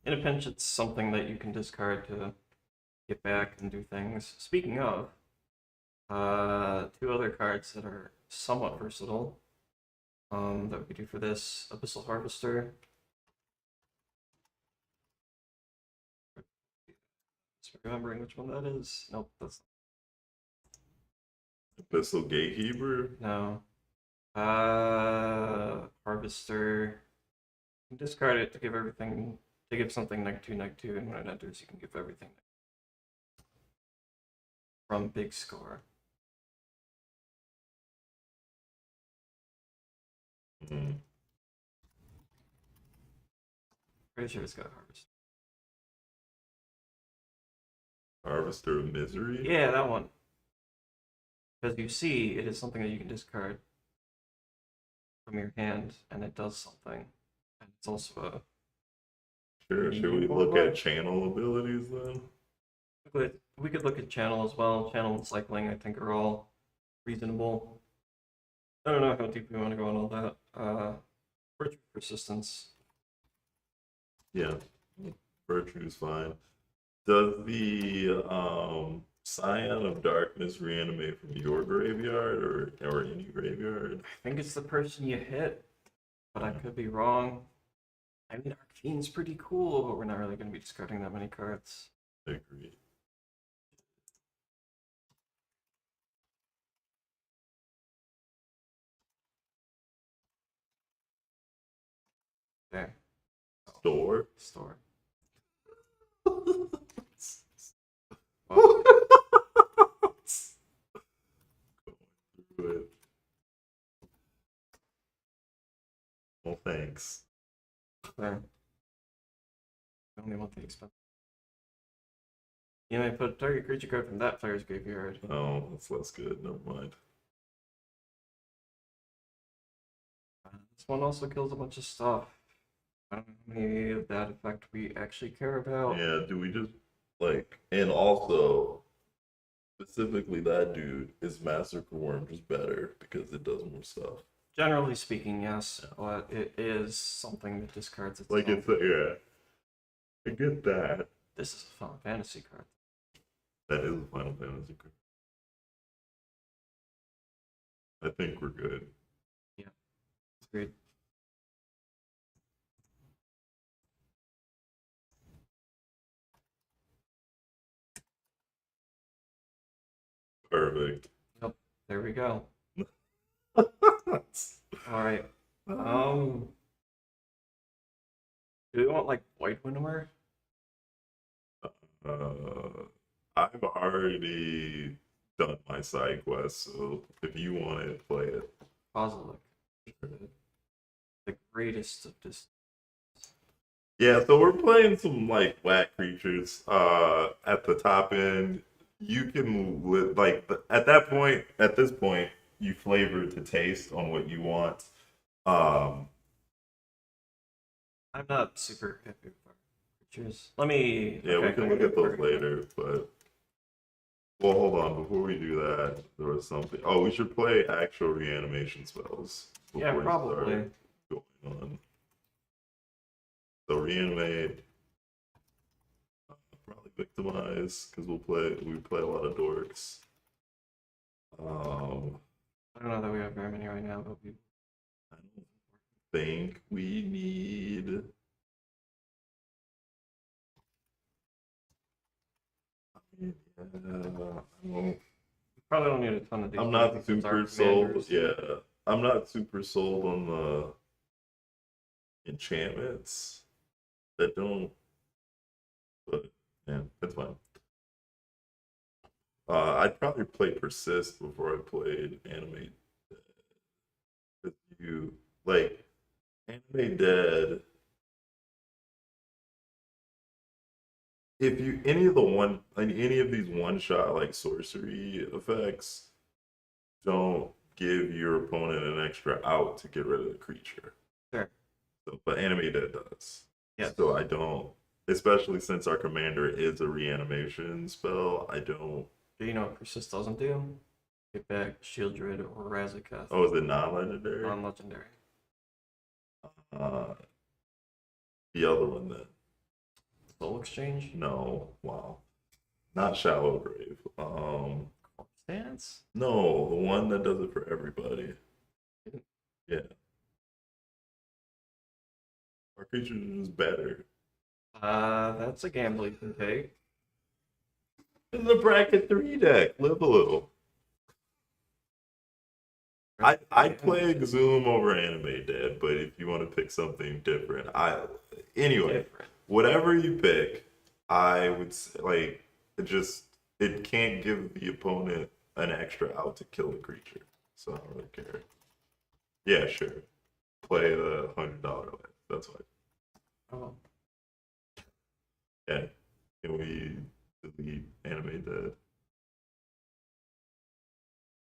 Speaker 1: In a pinch, it's something that you can discard to get back and do things. Speaking of, two other cards that are somewhat versatile that we could do for this. Abyssal Harvester. Just remembering which one that is. Nope, that's
Speaker 2: Abyssal Gatekeeper.
Speaker 1: no. Harvester. You can discard it to give everything to give something -2/-2, and when it enters, you can give everything from big score.
Speaker 2: Mm.
Speaker 1: Pretty sure it's got Harvester.
Speaker 2: Harvester of Misery.
Speaker 1: Yeah, that one. Because you see, it is something that you can discard from your hand, and it does something. And it's also a.
Speaker 2: Sure. Should we look at channel abilities then?
Speaker 1: We could look at channel as well. Channel and cycling, I think, are all reasonable. I don't know how deep we want to go on all that. Virtue Persistence.
Speaker 2: Yeah. Virtue's fine. Does the Scion of Darkness reanimate from your graveyard or any graveyard?
Speaker 1: I think it's the person you hit, but I could be wrong. I mean, Arcane's pretty cool, but we're not really going to be discarding that many cards.
Speaker 2: I agree.
Speaker 1: There.
Speaker 2: Store.
Speaker 1: Store.
Speaker 2: Good. Well, thanks.
Speaker 1: There. I only want the expense. You may put a target creature card from that player's graveyard.
Speaker 2: Oh, that's less good. Never mind.
Speaker 1: This one also kills a bunch of stuff. I don't know how many of that effect we actually care about.
Speaker 2: Yeah, do we just like, and also specifically that dude is Massacre Worm just better because it does more stuff.
Speaker 1: Generally speaking, yes, but it is something that discards itself.
Speaker 2: Like it's yeah, I get that.
Speaker 1: This is a Final Fantasy card.
Speaker 2: That is a Final Fantasy card. I think we're good.
Speaker 1: Yeah, agreed.
Speaker 2: Perfect.
Speaker 1: Yep, there we go. All right. Do we want like White Winnower?
Speaker 2: I've already done my side quest, so if you want to play it.
Speaker 1: Kozilek. The greatest of just.
Speaker 2: Yeah, so we're playing some like whack creatures. At the top end, you can like at this point, you flavor to taste on what you want.
Speaker 1: I'm not super happy with our creatures. Let me.
Speaker 2: Yeah,
Speaker 1: okay,
Speaker 2: we can look at those later, but well, hold on. Before we do that, there was something. Oh, we should play actual reanimation spells.
Speaker 1: Yeah,
Speaker 2: before we
Speaker 1: probably.
Speaker 2: start going on. So reanimate, probably victimize because we play a lot of dorks.
Speaker 1: I don't know that we have very many right now, but we.
Speaker 2: I don't think we need.
Speaker 1: Probably don't need a ton of these.
Speaker 2: I'm
Speaker 1: but I
Speaker 2: not
Speaker 1: think those
Speaker 2: super
Speaker 1: are
Speaker 2: sold.
Speaker 1: commanders.
Speaker 2: Yeah, I'm not super sold on the enchantments that don't. But yeah, that's fine. I'd probably play Persist before I played Animate. If you like Animate Dead, if you any of these one shot like sorcery effects don't give your opponent an extra out to get rid of the creature.
Speaker 1: Sure.
Speaker 2: So, but Animate Dead does.
Speaker 1: Yes.
Speaker 2: So I don't, especially since our commander is a reanimation spell. I don't.
Speaker 1: Do you know what Persist doesn't do? Get back Shield Druid or Razaketh.
Speaker 2: Oh, is it non-legendary?
Speaker 1: Non-legendary.
Speaker 2: Uh, the other one then.
Speaker 1: Soul Exchange?
Speaker 2: No, wow, not Shallow Grave.
Speaker 1: Stance?
Speaker 2: No, the one that does it for everybody. Yeah, our creatures are just better.
Speaker 1: That's a gamble you can take.
Speaker 2: In the bracket 3 deck, live a little. I'd play Exhume over Animate Dead, but if you want to pick something different, anyway, whatever you pick, I would say, like, it can't give the opponent an extra out to kill the creature. So I don't really care. Yeah, sure. Play the $100 land. That's fine.
Speaker 1: Oh.
Speaker 2: Yeah. Can we delete Animate Dead?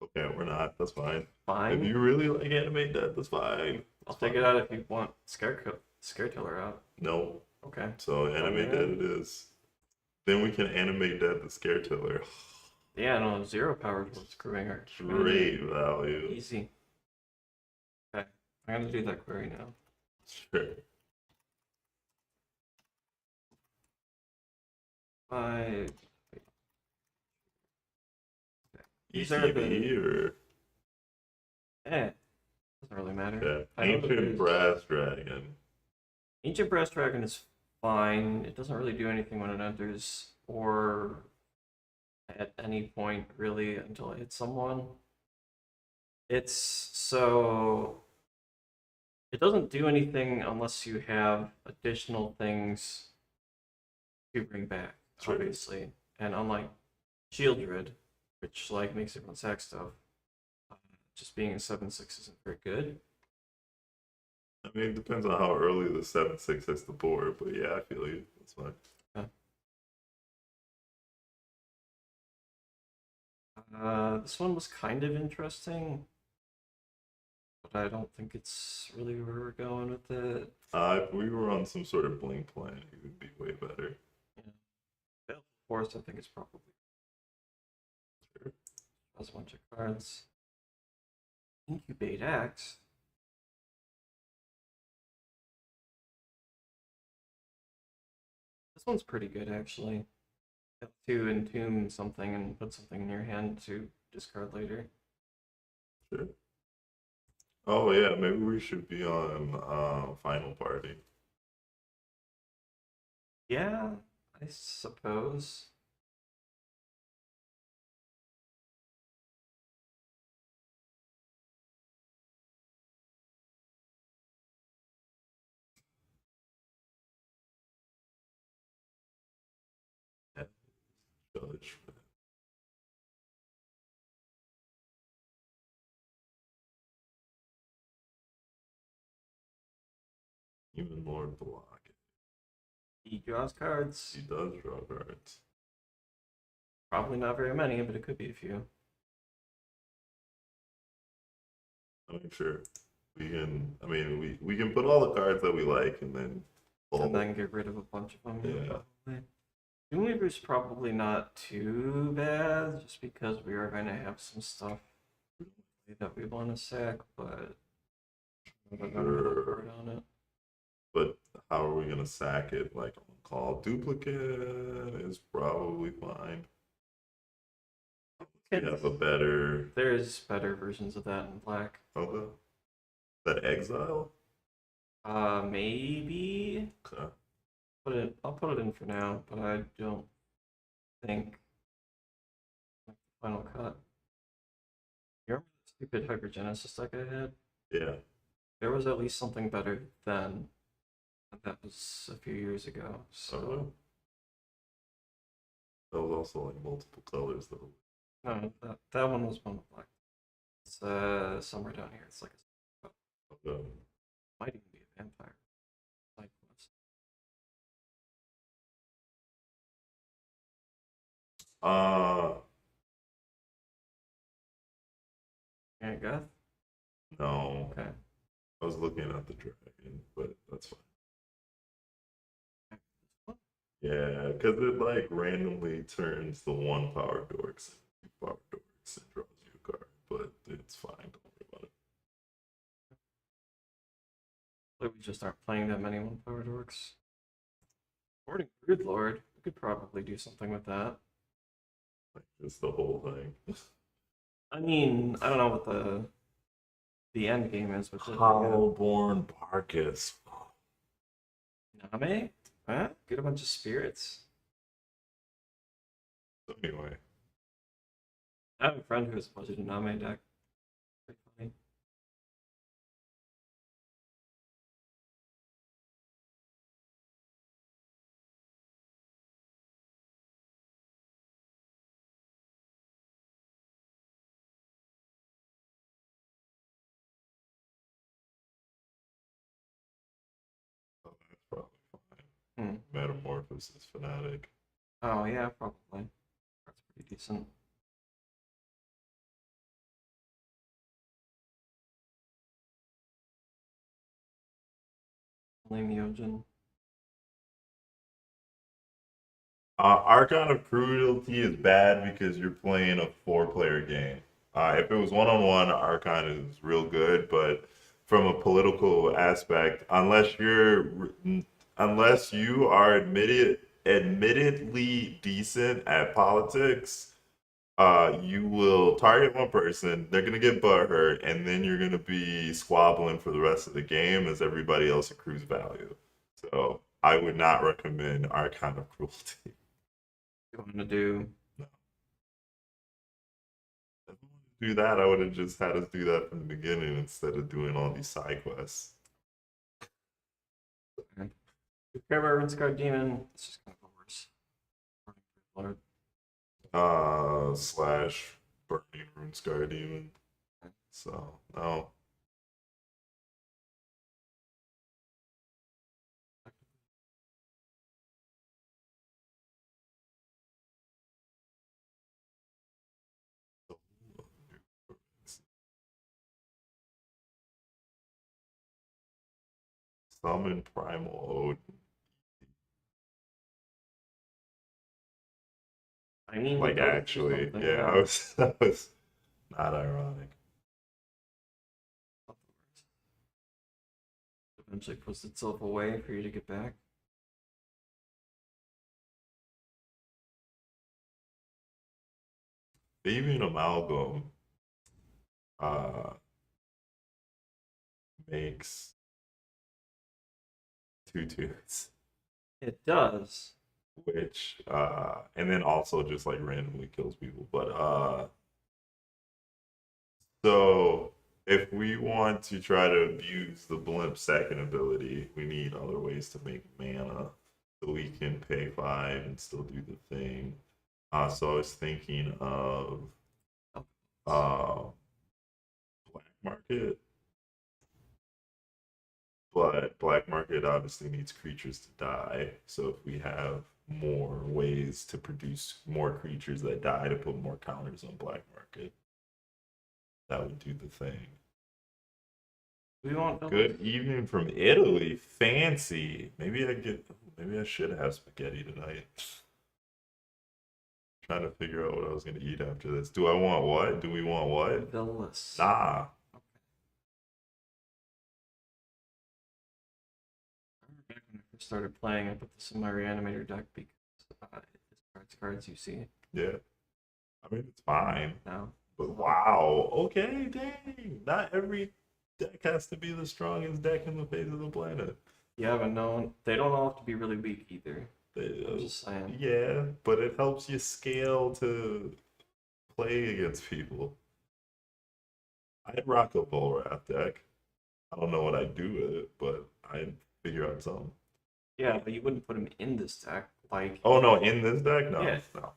Speaker 2: Okay, we're not. That's fine.
Speaker 1: Fine.
Speaker 2: If you really like Animate Dead, that's fine.
Speaker 1: I'll take it out if you want Scaretiller out.
Speaker 2: No.
Speaker 1: Okay.
Speaker 2: So Animate Dead it is. Then we can Animate Dead the Scaretiller.
Speaker 1: Yeah, no, 0 power is what's screwing our
Speaker 2: Great value.
Speaker 1: Easy. Okay. I'm gonna do that query now.
Speaker 2: Sure.
Speaker 1: These are
Speaker 2: ECB or
Speaker 1: doesn't really matter.
Speaker 2: yeah. Ancient Brass Dragon.
Speaker 1: Ancient Brass Dragon is fine. It doesn't really do anything when it enters or at any point really until it hits someone. It doesn't do anything unless you have additional things to bring back, obviously. And unlike Shield Druid, which like makes everyone sack stuff, just being a 7/6 isn't very good.
Speaker 2: I mean, it depends on how early the 7/6 hits the board, but yeah, I feel you. That's fine.
Speaker 1: This one was kind of interesting, but I don't think it's really where we're going with it.
Speaker 2: If we were on some sort of blink plan, it would be way better.
Speaker 1: Yeah. Force, I think, is probably sure. Has a bunch of cards. Incubate Axe. This one's pretty good, actually. To entomb something and put something in your hand to discard later.
Speaker 2: Sure. Oh yeah, maybe we should be on Final Party.
Speaker 1: Yeah, I suppose.
Speaker 2: Judge. Even more block.
Speaker 1: He draws cards.
Speaker 2: He does draw cards.
Speaker 1: Probably not very many, but it could be a few.
Speaker 2: I mean, sure. We can. I mean, we can put all the cards that we like, and then
Speaker 1: get rid of a bunch of them.
Speaker 2: Yeah.
Speaker 1: Doomweaver's probably not too bad, just because we are going to have some stuff that we want to sack, but
Speaker 2: sure.
Speaker 1: On it.
Speaker 2: But how are we gonna sack it? Like on call duplicate is probably fine. We have a better.
Speaker 1: There's better versions of that in black.
Speaker 2: Okay. That exile.
Speaker 1: Maybe.
Speaker 2: Okay.
Speaker 1: I'll put it in for now, but I don't think like, the final cut. You remember the stupid hypergenesis deck I had?
Speaker 2: Yeah.
Speaker 1: There was at least something better then. That was a few years ago. So
Speaker 2: That was also like multiple colors though.
Speaker 1: no, that one was one black. It's somewhere down here. It's like
Speaker 2: Okay.
Speaker 1: might even be a vampire. Like what's
Speaker 2: Uh
Speaker 1: Geth?
Speaker 2: no.
Speaker 1: Okay.
Speaker 2: I was looking at the dragon, but that's fine. Yeah, because it like randomly turns the one power dorks into two power dorks and draws you a card, but it's fine. Don't worry about it.
Speaker 1: Like we just aren't playing that many one power dorks. Boarding Brood Lord. We could probably do something with that.
Speaker 2: Like it's the whole thing.
Speaker 1: I mean, I don't know what the end game is, but
Speaker 2: Hollowborn Barkus.
Speaker 1: Name? Huh? Get a bunch of spirits.
Speaker 2: So anyway,
Speaker 1: I have a friend who has a budget Name deck. Pretty funny.
Speaker 2: so that's probably fine.
Speaker 1: Hmm.
Speaker 2: Metamorphosis Fanatic.
Speaker 1: Oh yeah, probably. That's pretty decent. Lame Yojin.
Speaker 2: Archon of Cruelty is bad because you're playing a four-player game. If it was one-on-one, Archon is real good, but from a political aspect, unless you are admittedly decent at politics, you will target one person, they're gonna get butthurt, and then you're gonna be squabbling for the rest of the game as everybody else accrues value. So I would not recommend Archon of Cruelty.
Speaker 1: You want to do?
Speaker 2: No. If I wanted to do that, I would have just had us do that from the beginning instead of doing all these side quests.
Speaker 1: Care about Rinskar Demon. It's just kind of worse. Lord.
Speaker 2: Slash Burning Runescar Demon. So, no. Summon Primal Ode.
Speaker 1: I mean,
Speaker 2: Like, actually, yeah, that was not ironic.
Speaker 1: Eventually puts itself away for you to get back.
Speaker 2: Even Amalgam uh, makes 2/2s.
Speaker 1: It does.
Speaker 2: Which and then also just like randomly kills people. But so if we want to try to abuse the blimp second ability, we need other ways to make mana so we can pay 5 and still do the thing. So I was thinking of black market, but black market obviously needs creatures to die. So if we have more ways to produce more creatures that die to put more counters on black market, that would do the thing.
Speaker 1: We want
Speaker 2: Good evening from Italy. Fancy. Maybe I should have spaghetti tonight. Trying to figure out what I was gonna eat after this. Do I want what? Do we want what?
Speaker 1: Villas.
Speaker 2: Nah.
Speaker 1: Okay. I remember back when I first started playing, I put this in my Reanimator deck because it discards cards you see
Speaker 2: Yeah. I mean it's fine.
Speaker 1: now.
Speaker 2: But wow. Okay, dang. Not every deck has to be the strongest deck in the face of the planet.
Speaker 1: Yeah, but no, they don't all have to be really weak either. I'm
Speaker 2: They-
Speaker 1: just saying.
Speaker 2: yeah, but it helps you scale to play against people. I'd rock a Bull Wrath deck. I don't know what I'd do with it, but I'd figure out something.
Speaker 1: Yeah, but you wouldn't put him in this deck. Like,
Speaker 2: Oh no, in this deck? No,
Speaker 1: Yeah.
Speaker 2: no.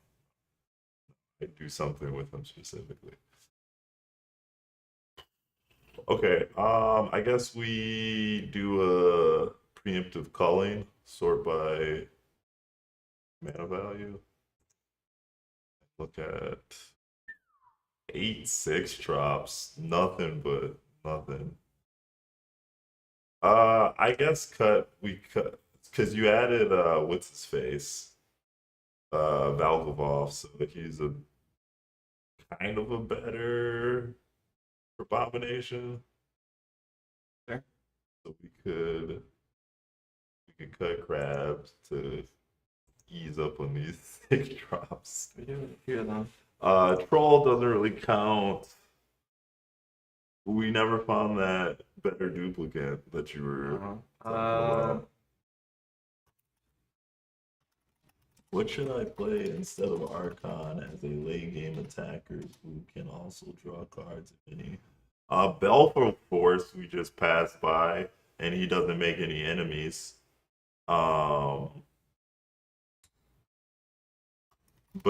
Speaker 2: I'd do something with him specifically. Okay, I guess we do a preemptive culling, sort by mana value. Look at 8/6 drops, nothing but nothing. I guess we cut because you added what's his face, Valgavoff, so he's a kind of a better abomination.
Speaker 1: Sure.
Speaker 2: So we could cut crabs to ease up on these 6 drops.
Speaker 1: we do a few of them.
Speaker 2: Troll doesn't really count. We never found that better duplicate that you were talking about. What should I play instead of Archon as a late game attacker who can also draw cards if any? Baleful Force we just passed by, and he doesn't make any enemies. But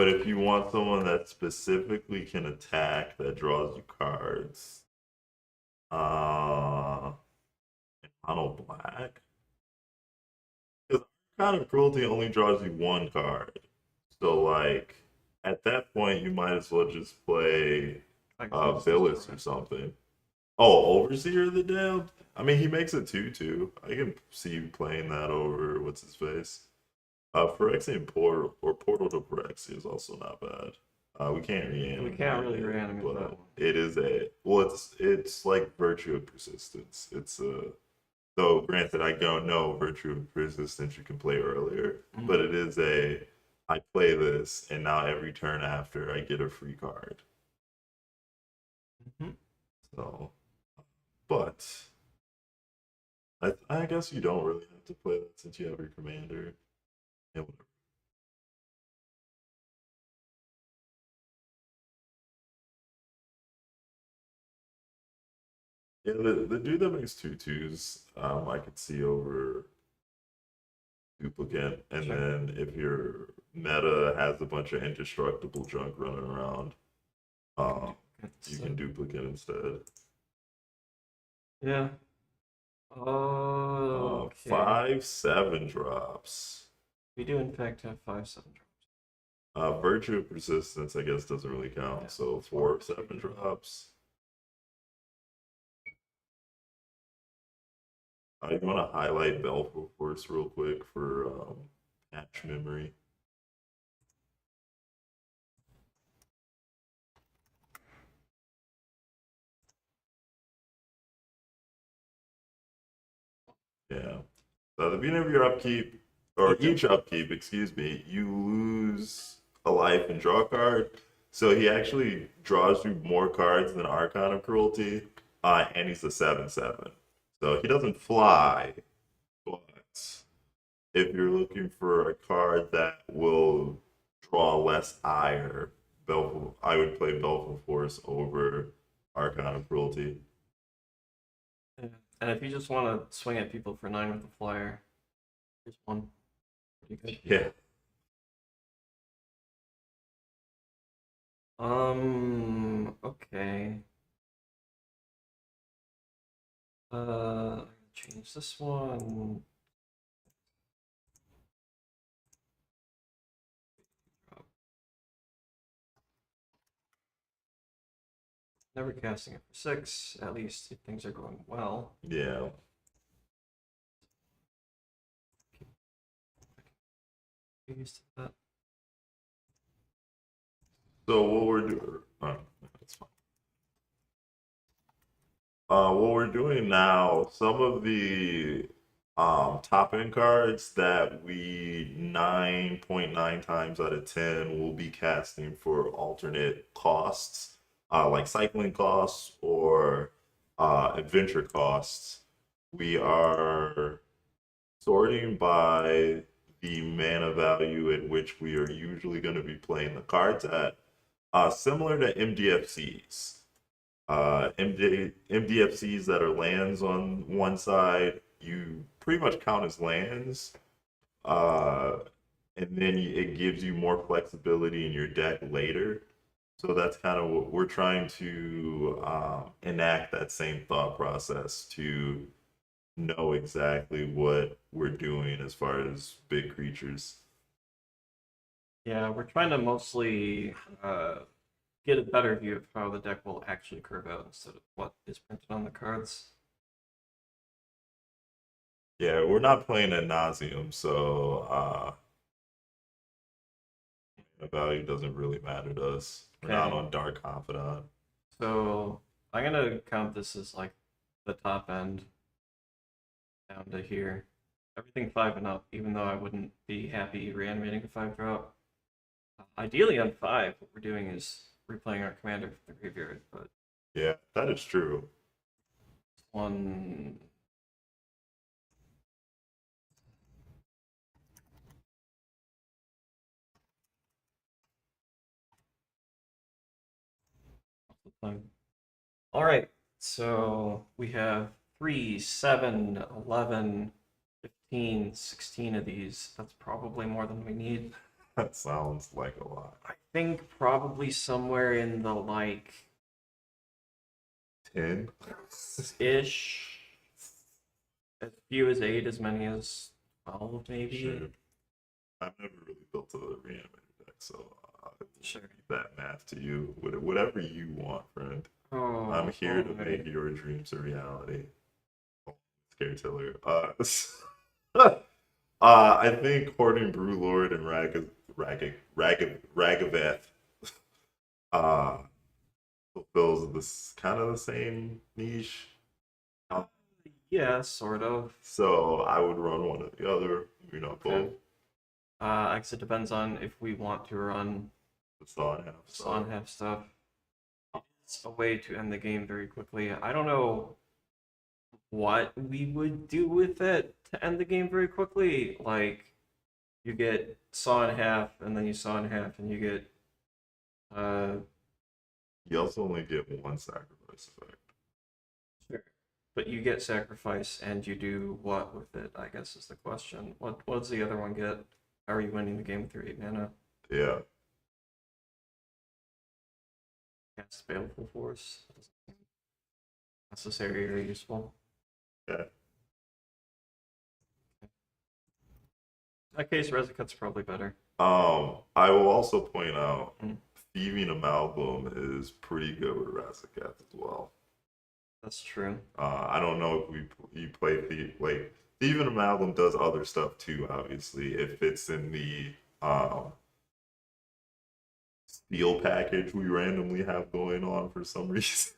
Speaker 2: if you want someone that specifically can attack that draws you cards, mono black. Because Kind of Cruelty only draws you 1 card. So like at that point you might as well just play Phyllis or something. Oh, Overseer of the Damned? I mean he makes a 2/2. I can see you playing that over what's his face. Phyrexian Portal or Portal to Phyrexia is also not bad. We can't reanimate.
Speaker 1: We can't really reanimate
Speaker 2: but
Speaker 1: that one.
Speaker 2: it is it's like Virtue of Persistence. It's though granted I don't know Virtue of Persistence you can play earlier, but it is I play this and now every turn after I get a free card. So, but I guess you don't really have to play that since you have your commander. Yeah, whatever. Yeah, the dude that makes 2/2s, I could see over duplicate, and
Speaker 1: Sure.
Speaker 2: then if your meta has a bunch of indestructible junk running around, you can duplicate instead.
Speaker 1: Yeah. Okay.
Speaker 2: 5/7 drops.
Speaker 1: We do in fact have 5/7 drops.
Speaker 2: Virtue of Persistence, I guess, doesn't really count.
Speaker 1: Yeah.
Speaker 2: So 4/7 drops. You want to highlight Baleful Force real quick for patch memory. Yeah. So at the beginning of your upkeep, or each upkeep, excuse me, you lose a life and draw a card. So he actually draws you more cards than Archon of Cruelty, and he's a 7/7. So he doesn't fly, but if you're looking for a card that will draw less ire, I would play Baleful Force over Archon of Cruelty.
Speaker 1: Yeah. And if you just want to swing at people for 9 with the flyer, here's one. Pretty good.
Speaker 2: Yeah.
Speaker 1: Okay. Change this one. Never casting it for 6, at least if things are going well.
Speaker 2: Yeah.
Speaker 1: Get used to that.
Speaker 2: So what we're doing, that's fine. What we're doing now, some of the top end cards that we 9.9 times out of 10 will be casting for alternate costs, like cycling costs or adventure costs, we are sorting by the mana value at which we are usually going to be playing the cards at, similar to MDFCs. MDFCs that are lands on one side, you pretty much count as lands, uh, and then it gives you more flexibility in your deck later. So that's kind of what we're trying to enact, that same thought process to know exactly what we're doing as far as big creatures.
Speaker 1: Yeah, we're trying to mostly get a better view of how the deck will actually curve out instead of what is printed on the cards.
Speaker 2: Yeah, we're not playing ad nauseum, so the value doesn't really matter to us. We're not
Speaker 1: Okay.
Speaker 2: on Dark Confidant.
Speaker 1: So I'm gonna count this as like the top end down to here. Everything 5 and up, even though I wouldn't be happy reanimating a 5-drop. Ideally on 5, what we're doing is replaying our commander from the graveyard, but
Speaker 2: Yeah, that is true.
Speaker 1: one. All right, so we have 3, 7, 11, 15, 16 of these. That's probably more than we need.
Speaker 2: That sounds like a lot.
Speaker 1: I think probably somewhere in the
Speaker 2: 10?
Speaker 1: ish, as few as 8, as many as 12, maybe.
Speaker 2: Sure. I've never really built a reanimator deck, so
Speaker 1: Sure.
Speaker 2: leave that math to you. Whatever you want, friend.
Speaker 1: Oh,
Speaker 2: I'm here to
Speaker 1: alright.
Speaker 2: make your dreams a reality. Scare Tiller. I think Hoarding Brewlord and Ragaveth uh, fulfills this kind of the same niche.
Speaker 1: Yeah, sort of.
Speaker 2: So I would run one or the other, both.
Speaker 1: Okay. I guess it depends on if we want to run
Speaker 2: The saw and half.
Speaker 1: on half stuff. It's a way to end the game very quickly. I don't know what we would do with it to end the game very quickly. Like, you get saw in half, and then you saw in half, and you get
Speaker 2: You also only get one sacrifice effect.
Speaker 1: sure. But you get sacrifice, and you do what with it, I guess is the question. What does the other one get? How are you winning the game with your 8 mana?
Speaker 2: Yeah.
Speaker 1: Cast Baleful Force. That doesn't seem necessary or useful.
Speaker 2: Okay.
Speaker 1: In that case, Resicut's probably better.
Speaker 2: I will also point out
Speaker 1: Mm.
Speaker 2: Thieving Amalgam is pretty good with Razaketh as well.
Speaker 1: That's true.
Speaker 2: I don't know if you play Thieving Amalgam does other stuff too. Obviously, it fits in the steel package we randomly have going on for some reason.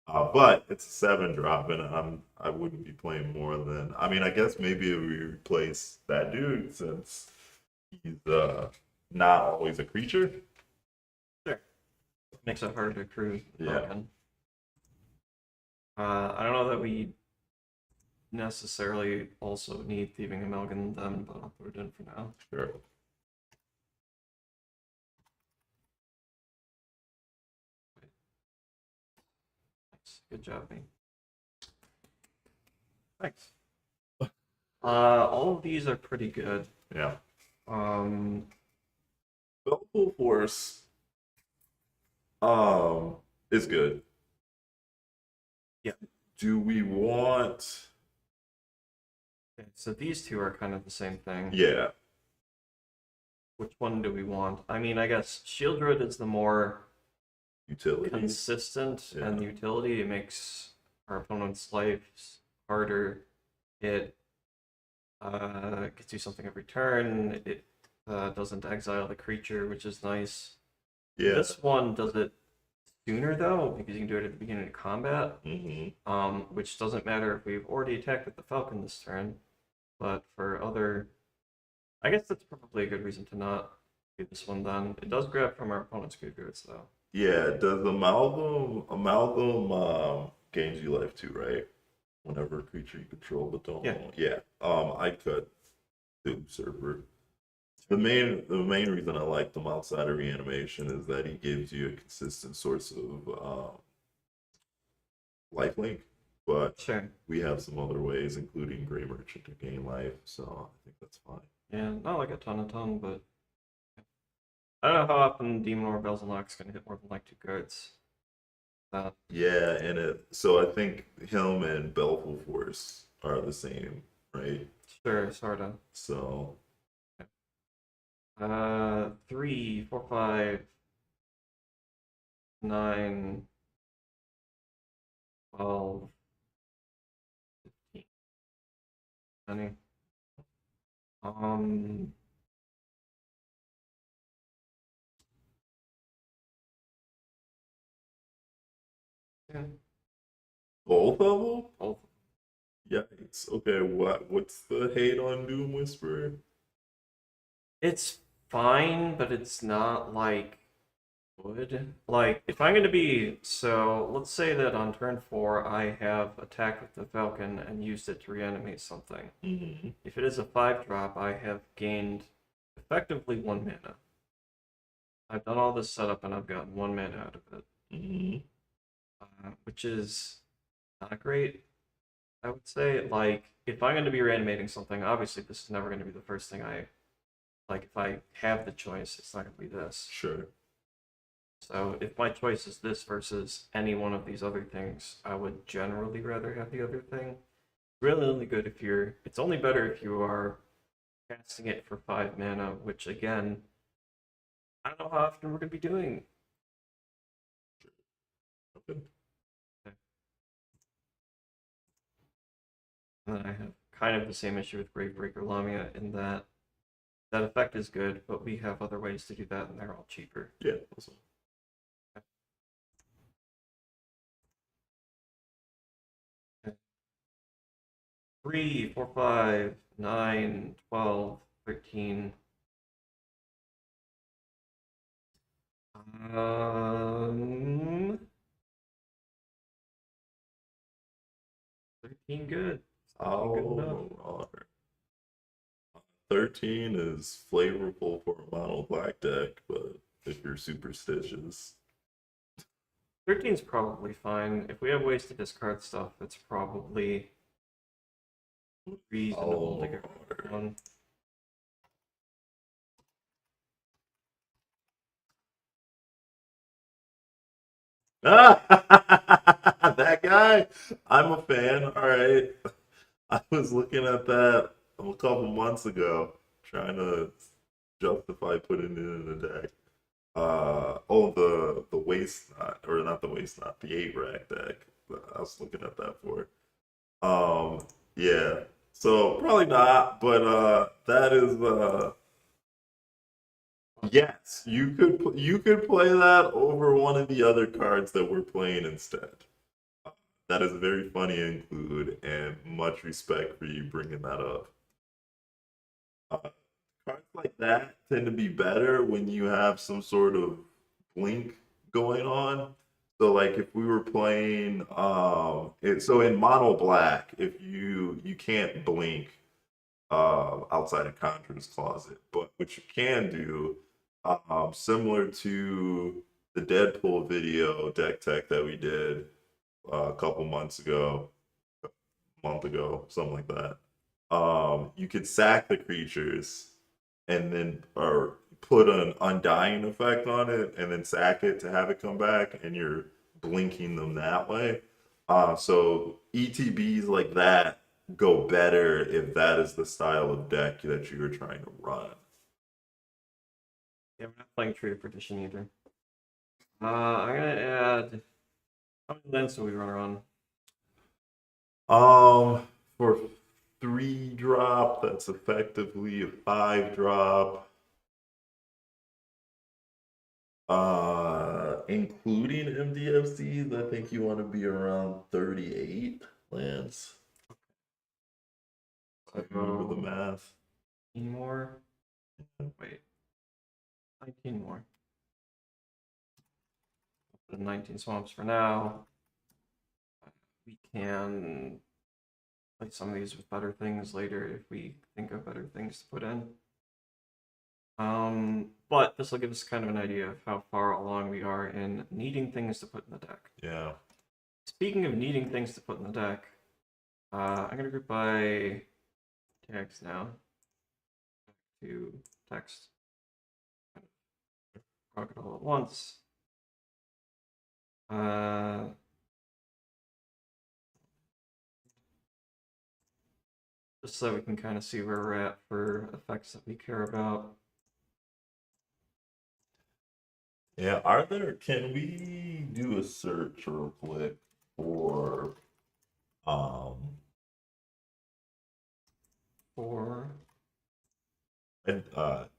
Speaker 2: But it's a 7-drop, and I wouldn't be playing more than. I mean, I guess maybe if we replace that dude since he's not always a creature.
Speaker 1: Sure. Makes it harder to crew.
Speaker 2: Yeah.
Speaker 1: Falcon. I don't know that we necessarily also need Thieving Amalgam then, but I'll put it in for now.
Speaker 2: Sure.
Speaker 1: Thanks. Good job, me. Thanks. All of these are pretty good.
Speaker 2: Yeah.
Speaker 1: Um,
Speaker 2: Full Force is good.
Speaker 1: Yeah.
Speaker 2: Do we want
Speaker 1: okay, so these two are kind of the same thing.
Speaker 2: Yeah.
Speaker 1: Which one do we want? I mean, I guess Shieldred is the more
Speaker 2: Utility?
Speaker 1: consistent,
Speaker 2: Yeah.
Speaker 1: and the utility, it makes our opponent's lives harder. It gets you something every turn. It doesn't exile the creature, which is nice.
Speaker 2: Yeah.
Speaker 1: This one does it sooner though, because you can do it at the beginning of combat. Which doesn't matter if we've already attacked with the Falcon this turn. But for other, I guess that's probably a good reason to not do this one then. It does grab from our opponent's graveyards though.
Speaker 2: Yeah, does amalgam gains you life too, right? Whenever a creature you control but don't
Speaker 1: Yeah.
Speaker 2: own. Yeah. I could do Usurper. The main reason I like them outside of reanimation is that he gives you a consistent source of lifelink, but
Speaker 1: Sure.
Speaker 2: we have some other ways, including Gray Merchant, to gain life, so I think that's fine.
Speaker 1: Yeah, not like a ton, but I don't know how often Demon or Bells and Locks can hit more than like 2 cards. That
Speaker 2: Yeah, and so I think him and Belful Force are the same, right?
Speaker 1: sure, sorta.
Speaker 2: So
Speaker 1: 3, 4, 5, 9, 12, 15, 20. Um, yeah,
Speaker 2: both of them?
Speaker 1: both.
Speaker 2: Yikes. Okay, what's the hate on Doom Whisperer?
Speaker 1: It's fine, but it's not like good. Like, if I'm gonna be so, let's say that on turn 4 I have attacked with the Falcon and used it to reanimate something.
Speaker 2: Mm-hmm.
Speaker 1: If it is a 5-drop, I have gained effectively 1 mana. I've done all this setup and I've gotten 1 mana out of it,
Speaker 2: Mm-hmm.
Speaker 1: which is not great. I would say, like, if I'm going to be reanimating something, obviously this is never going to be the first thing I like. If I have the choice, it's not going to be this.
Speaker 2: Sure.
Speaker 1: So if my choice is this versus any one of these other things, I would generally rather have the other thing. Really only good if you're. It's only better if you are casting it for 5 mana, which again, I don't know how often we're going to be doing.
Speaker 2: Okay.
Speaker 1: And then I have kind of the same issue with Gravebreaker Lamia in that that effect is good, but we have other ways to do that, and they're all cheaper.
Speaker 2: Yeah, awesome.
Speaker 1: 3, 4, 5, 9, 12, 13. 13 good. 13 good enough.
Speaker 2: Oh, 13 is flavorful for a mono black deck, but if you're superstitious.
Speaker 1: 13 is probably fine. If we have ways to discard stuff, it's probably reasonable to get rid of one.
Speaker 2: That guy, I'm a fan. All right. I was looking at that a couple months ago, trying to justify putting it in the deck. The waste knot, or not the waste knot, the 8 rack deck. I was looking at that for. Yeah. So probably not, but that is yes, you could play that over one of the other cards that we're playing instead. That is a very funny include, and much respect for you bringing that up. Uh, Cards like that tend to be better when you have some sort of blink going on. So like if we were playing so in mono black, if you can't blink outside of Conjurer's Closet, but what you can do, similar to the Deadpool video deck tech that we did a couple months ago, month ago, something like that. You could sack the creatures and then or put an undying effect on it and then sack it to have it come back, and you're blinking them that way. So ETBs like that go better if that is the style of deck that you're trying to run.
Speaker 1: Yeah, we're not playing Tree of Perdition either. I'm gonna add. How many lands do we run around?
Speaker 2: For 3 drop, that's effectively a 5 drop. Including MDFCs, I think you want to be around 38 lands. I remember the math.
Speaker 1: 19 more. Wait. 19 more. the 19 swamps for now. We can play some of these with better things later if we think of better things to put in. But this will give us kind of an idea of how far along we are in needing things to put in the deck.
Speaker 2: Yeah.
Speaker 1: Speaking of needing things to put in the deck, I'm going to group by tags now. Back to text. Rock it all at once. Just so we can kind of see where we're at for effects that we care about.
Speaker 2: Yeah, can we do a search real quick for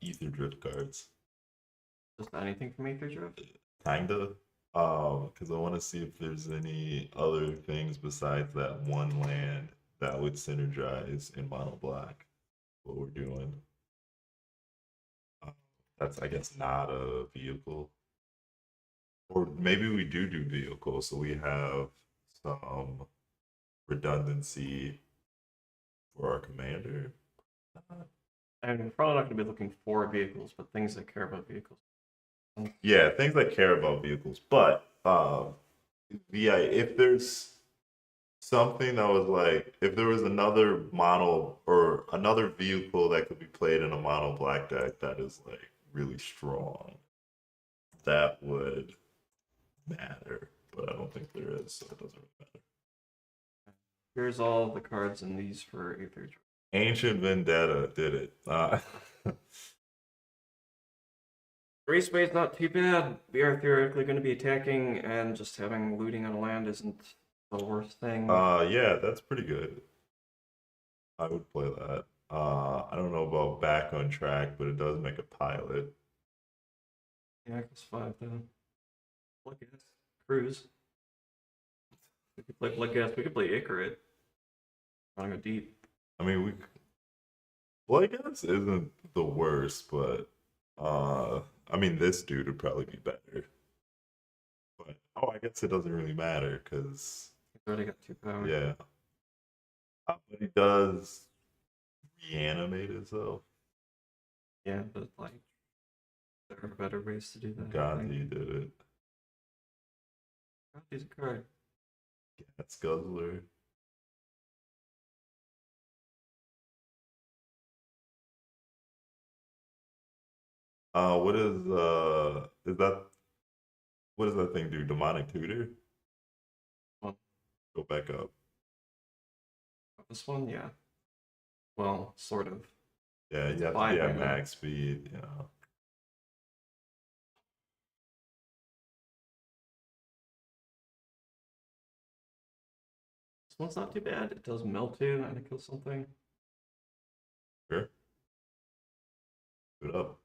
Speaker 2: ether drift cards?
Speaker 1: Just anything from Aether Drift?
Speaker 2: Kinda. Because I want to see if there's any other things besides that one land that would synergize in mono black. What we're doing. That's, I guess, not a vehicle. Or maybe we do vehicle, so we have some redundancy for our commander.
Speaker 1: And we're probably not going to be looking for vehicles, but things that care about vehicles.
Speaker 2: Yeah, things that care about vehicles. But yeah, if there's something that was like, if there was another mono or another vehicle that could be played in a mono black deck that is like really strong, that would matter. But I don't think there is, so it doesn't really matter.
Speaker 1: Here's all the cards in these for Aether Drift.
Speaker 2: Ancient Vendetta did it.
Speaker 1: Raceways not too bad. We are theoretically going to be attacking, and just having looting on land isn't the worst thing.
Speaker 2: Yeah, that's pretty good. I would play that. I don't know about back on track, but it does make a pilot.
Speaker 1: Yeah, I guess 5 though. Bloodgas. Cruise. We could play Bloodgas. We could play Icarid. I want to go deep.
Speaker 2: I mean, Bloodgas isn't the worst, but I mean, this dude would probably be better. But I guess it doesn't really matter because
Speaker 1: He's already got 2 power.
Speaker 2: yeah, but he does reanimate himself.
Speaker 1: Yeah, but like, there are better ways to do that.
Speaker 2: Gandhi did it.
Speaker 1: Gandhi's a card.
Speaker 2: Gas Guzzler. What is that? What does that thing do? Demonic Tutor?
Speaker 1: What?
Speaker 2: Go back up.
Speaker 1: This one, yeah. Well, sort of.
Speaker 2: Yeah, you have to be at max speed, you know.
Speaker 1: This one's not too bad. It does melt too, and it kills something.
Speaker 2: Sure. Good up.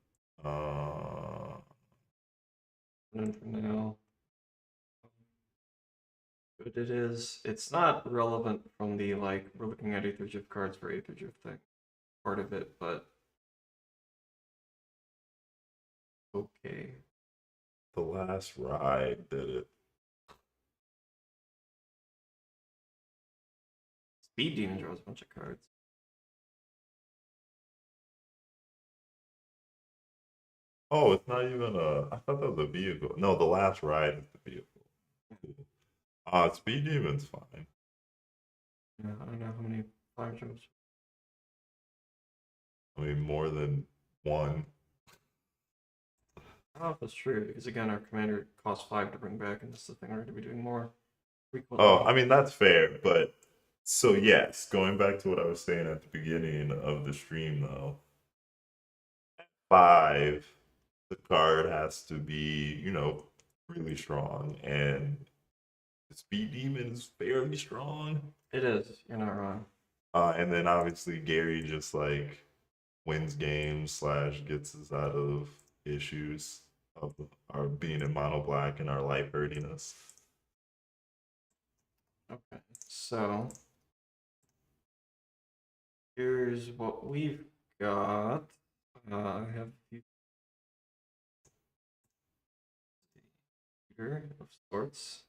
Speaker 1: And then for now, good it is. It's not relevant from the like we're looking at Aether Drift cards for Aether Drift thing part of it, but okay.
Speaker 2: The Last Ride did it.
Speaker 1: Speed Demon draws a bunch of cards.
Speaker 2: Oh, it's not even I thought that was a vehicle. No, The Last Ride is the vehicle. Speed Demon's fine.
Speaker 1: Yeah, I don't know how many fire jumps.
Speaker 2: I mean, more than one.
Speaker 1: I don't know if that's true, because again, our commander costs 5 to bring back, and this is the thing we're going to be doing more frequently.
Speaker 2: Oh, I mean, that's fair, but so yes, going back to what I was saying at the beginning of the stream, though, 5, the card has to be, you know, really strong, and the Speed Demon is fairly strong.
Speaker 1: It is, you're not wrong.
Speaker 2: And then obviously Gary just like wins games / gets us out of issues of our being in mono black and our life hurting us.
Speaker 1: Okay, so here's what we've got. I have creature of sorts.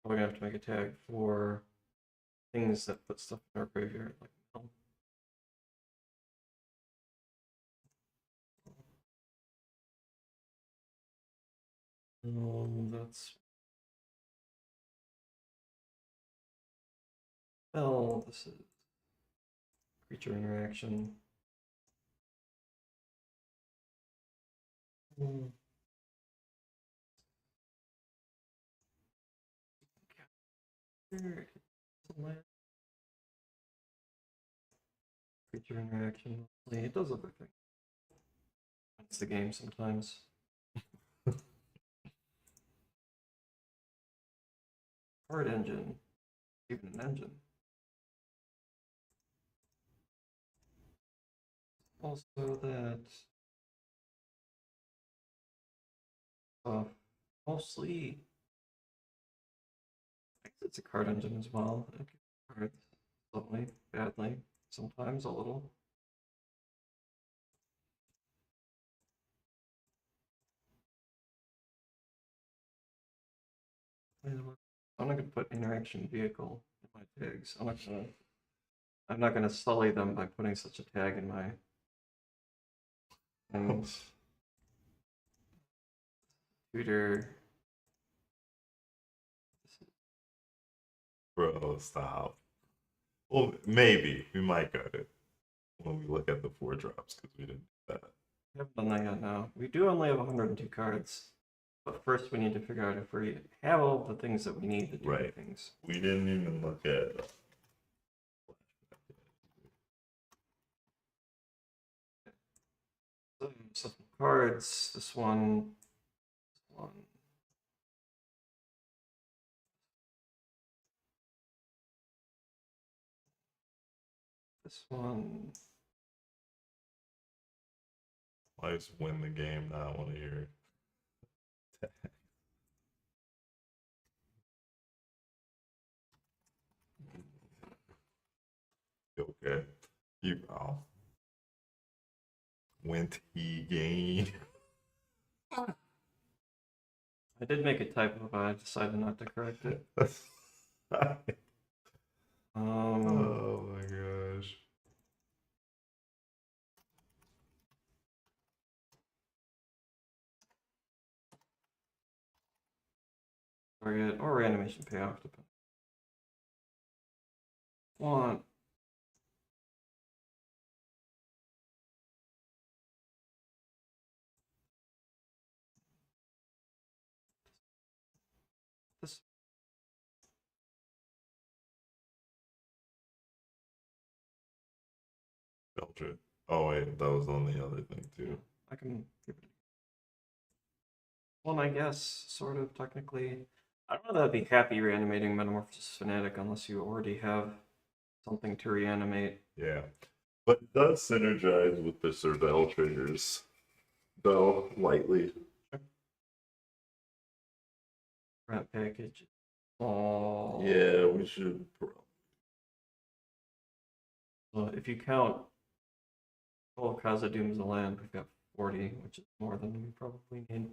Speaker 1: We're gonna have to make a tag for things that put stuff in our graveyard, like metal. That's well. This is creature interaction. Creature interaction. It does other things. It's the game sometimes. Card engine. Even an engine. Also that mostly I guess it's a card engine as well. It gives cards slowly, badly, sometimes a little. I'm not gonna put interaction vehicle in my tags. I'm not gonna sully them by putting such a tag in my things. Tutor.
Speaker 2: Bro, stop. Well, maybe we might get it when we look at the 4 drops because we didn't do that.
Speaker 1: We haven't done that yet now. We do only have 102 cards. But first we need to figure out if we have all the things that we need to do
Speaker 2: Right.
Speaker 1: things.
Speaker 2: We didn't even look at
Speaker 1: Some cards. This one. This one.
Speaker 2: Why just win the game, not one of your okay. You went he gain.
Speaker 1: I did make a typo, but I decided not to correct it.
Speaker 2: Oh my gosh.
Speaker 1: Target or reanimation payoff, depends. Want this.
Speaker 2: Belcher. Oh wait, that was on the other thing too.
Speaker 1: I can give it. Well, I guess sort of technically. I don't know that I'd be happy reanimating Metamorphosis Fanatic unless you already have something to reanimate.
Speaker 2: Yeah. But it does synergize with the Surveil triggers, though, lightly.
Speaker 1: Grant package. Oh.
Speaker 2: Yeah, we should.
Speaker 1: Well, if you count full Khazad-dûm's the land, we've got 40, which is more than we probably need.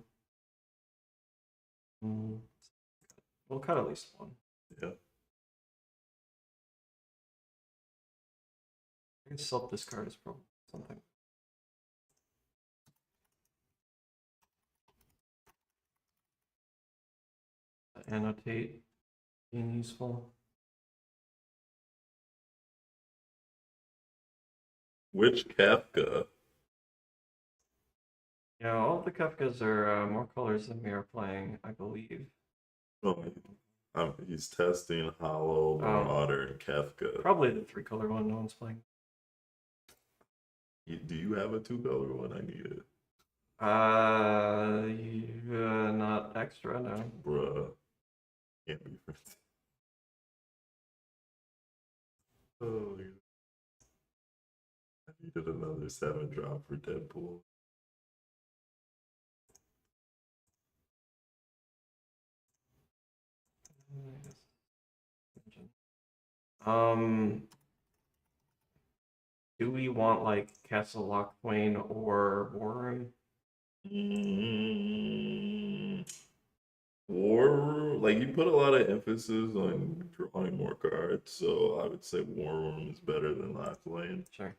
Speaker 1: We'll cut at least one.
Speaker 2: Yeah.
Speaker 1: I guess self discard is probably something. Annotate being useful.
Speaker 2: Which Kafka?
Speaker 1: Yeah, all of the Kafkas are more colors than we are playing, I believe.
Speaker 2: Oh, he's testing Hollow, Marauder, and Kafka.
Speaker 1: Probably the 3-color one no one's playing.
Speaker 2: Do you have a 2-color one? I need it.
Speaker 1: Not extra, no.
Speaker 2: Bruh. Can't be friends. Oh, yeah. I needed another 7-drop for Deadpool.
Speaker 1: Do we want like Castle Lochthwain or War Room?
Speaker 2: War Room, like you put a lot of emphasis on drawing more cards, so I would say War Room is better than Lock Lane.
Speaker 1: Sure.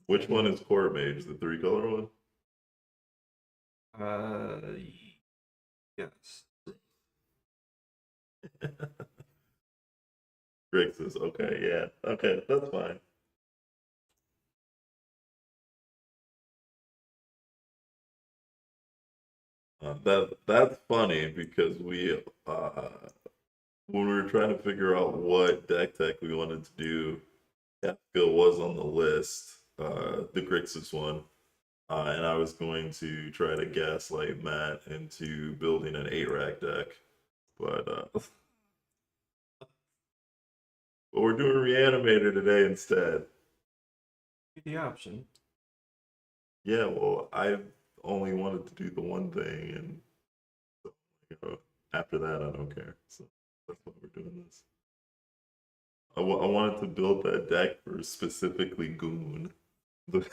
Speaker 2: Which one is Court Mage? The 3-color one?
Speaker 1: Yes.
Speaker 2: Grixis, okay, yeah. Okay, that's fine. That's funny because when we were trying to figure out what deck tech we wanted to do, Catskill was on the list, the Grixis one. And I was going to try to gaslight Matt into building an 8-rack deck. But we're doing Reanimator today instead.
Speaker 1: The option.
Speaker 2: Yeah, well, I only wanted to do the one thing, and after that, I don't care. So that's why we're doing this. I wanted to build that deck for specifically Goon, the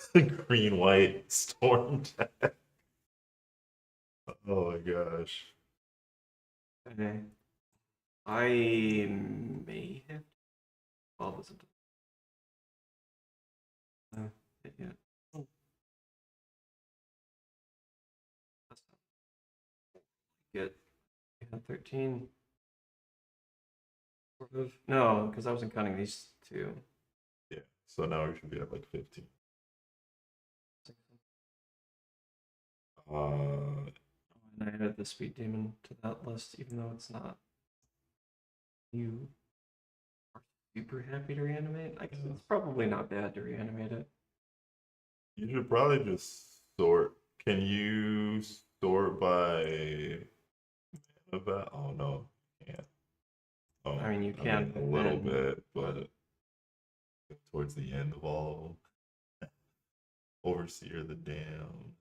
Speaker 2: green-white storm deck. Oh my gosh.
Speaker 1: Okay. I may have. Well, was it? Yeah. Oh. That's not good. 13. Sort of. No, because I wasn't counting these two.
Speaker 2: Yeah, so now we should be at like 15.
Speaker 1: And I added the Speed Demon to that list, even though it's not. You are super happy to reanimate? I guess it's probably not bad to reanimate it.
Speaker 2: You should probably just sort. Can you sort by about? Oh no, can't. Oh,
Speaker 1: I mean, you can
Speaker 2: a little bit, but towards the end of all of them. Overseer the Dam.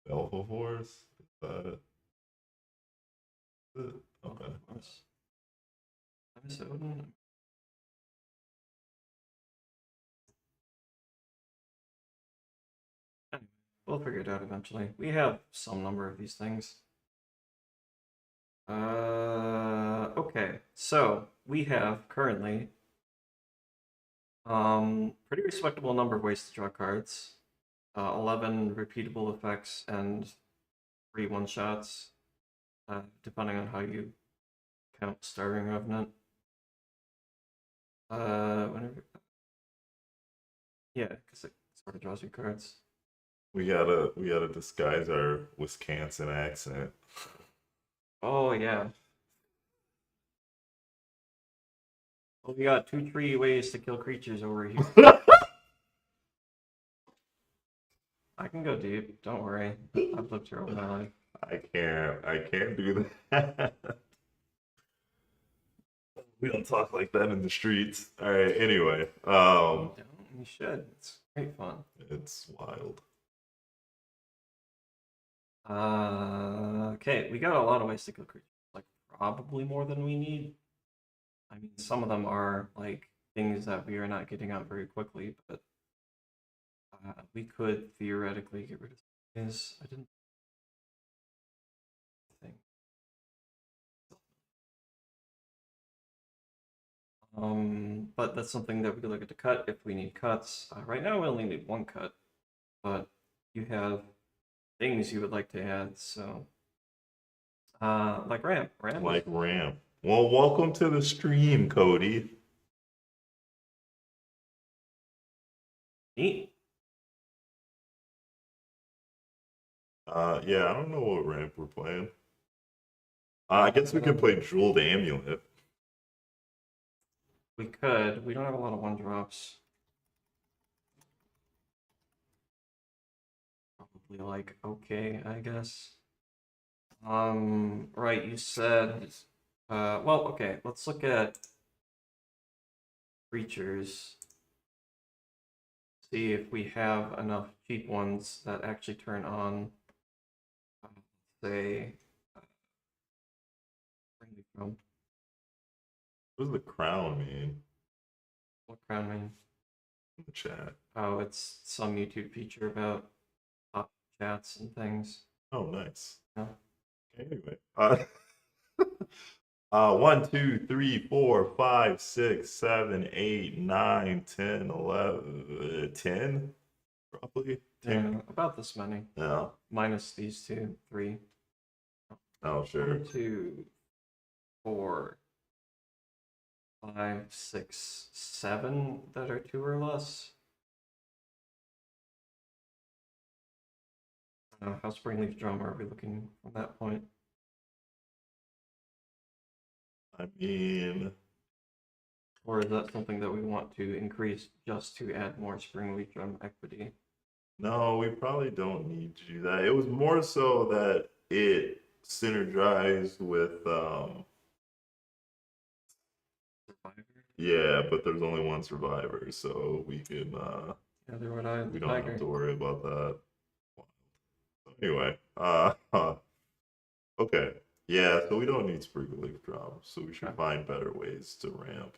Speaker 2: Alpha Force? Is that it? Okay.
Speaker 1: I'm so Odin. Anyway, we'll figure it out eventually. We have some number of these things. Okay, so we have currently pretty respectable number of ways to draw cards. 11 repeatable effects and 3 one-shots, depending on how you count Starving Revenant. Whenever, yeah, because it sort of draws you cards.
Speaker 2: We gotta disguise our Wisconsin accent.
Speaker 1: Oh yeah. Well, we got 2 tree ways to kill creatures over here. I can go deep. Don't worry. I've lived here all my life.
Speaker 2: I can't do that. We don't talk like that in the streets. All right. Anyway,
Speaker 1: You should. It's great fun.
Speaker 2: It's wild.
Speaker 1: Okay, we got a lot of ways to kill creatures. Like probably more than we need. I mean, some of them are like things that we are not getting out very quickly, but we could theoretically get rid of things. I didn't think. But that's something that we could look at to cut if we need cuts. Right now, we only need 1 cut, but you have things you would like to add, so like ramp.
Speaker 2: Like ramp. Well, welcome to the stream, Cody.
Speaker 1: Neat.
Speaker 2: Yeah, I don't know what ramp we're playing. I guess we could play Jeweled Amulet.
Speaker 1: We could. We don't have a lot of 1-drops. Probably like okay, I guess. Right, you said well, okay, let's look at creatures. see if we have enough cheap ones that actually turn on, say, where did it from?
Speaker 2: What does the crown mean
Speaker 1: What crown mean?
Speaker 2: in the chat?
Speaker 1: Oh, it's some YouTube feature about top chats and things.
Speaker 2: Oh, nice.
Speaker 1: Yeah.
Speaker 2: Anyway, 1, 2, 3, 4, 5, 6, 7, 8, 9, 10, 11, 10, probably. 10.
Speaker 1: Yeah, about this many.
Speaker 2: Yeah.
Speaker 1: Minus these 2, 3.
Speaker 2: Oh, sure.
Speaker 1: 1, 2, 4, 5, 6, 7 that are 2 or less. How Springleaf Drum are we looking from that point?
Speaker 2: I mean,
Speaker 1: Or is that something that we want to increase just to add more Springleaf Drum equity?
Speaker 2: no, we probably don't need to do that. It was more so that it synergized with,
Speaker 1: Survivor?
Speaker 2: yeah, but there's only one survivor, so we can,
Speaker 1: Neither would I.
Speaker 2: we don't
Speaker 1: Tiger.
Speaker 2: have to worry about that. Anyway, okay. Yeah, so we don't need Sprinkle Leaf Drums, so we should
Speaker 1: Okay.
Speaker 2: find better ways to ramp.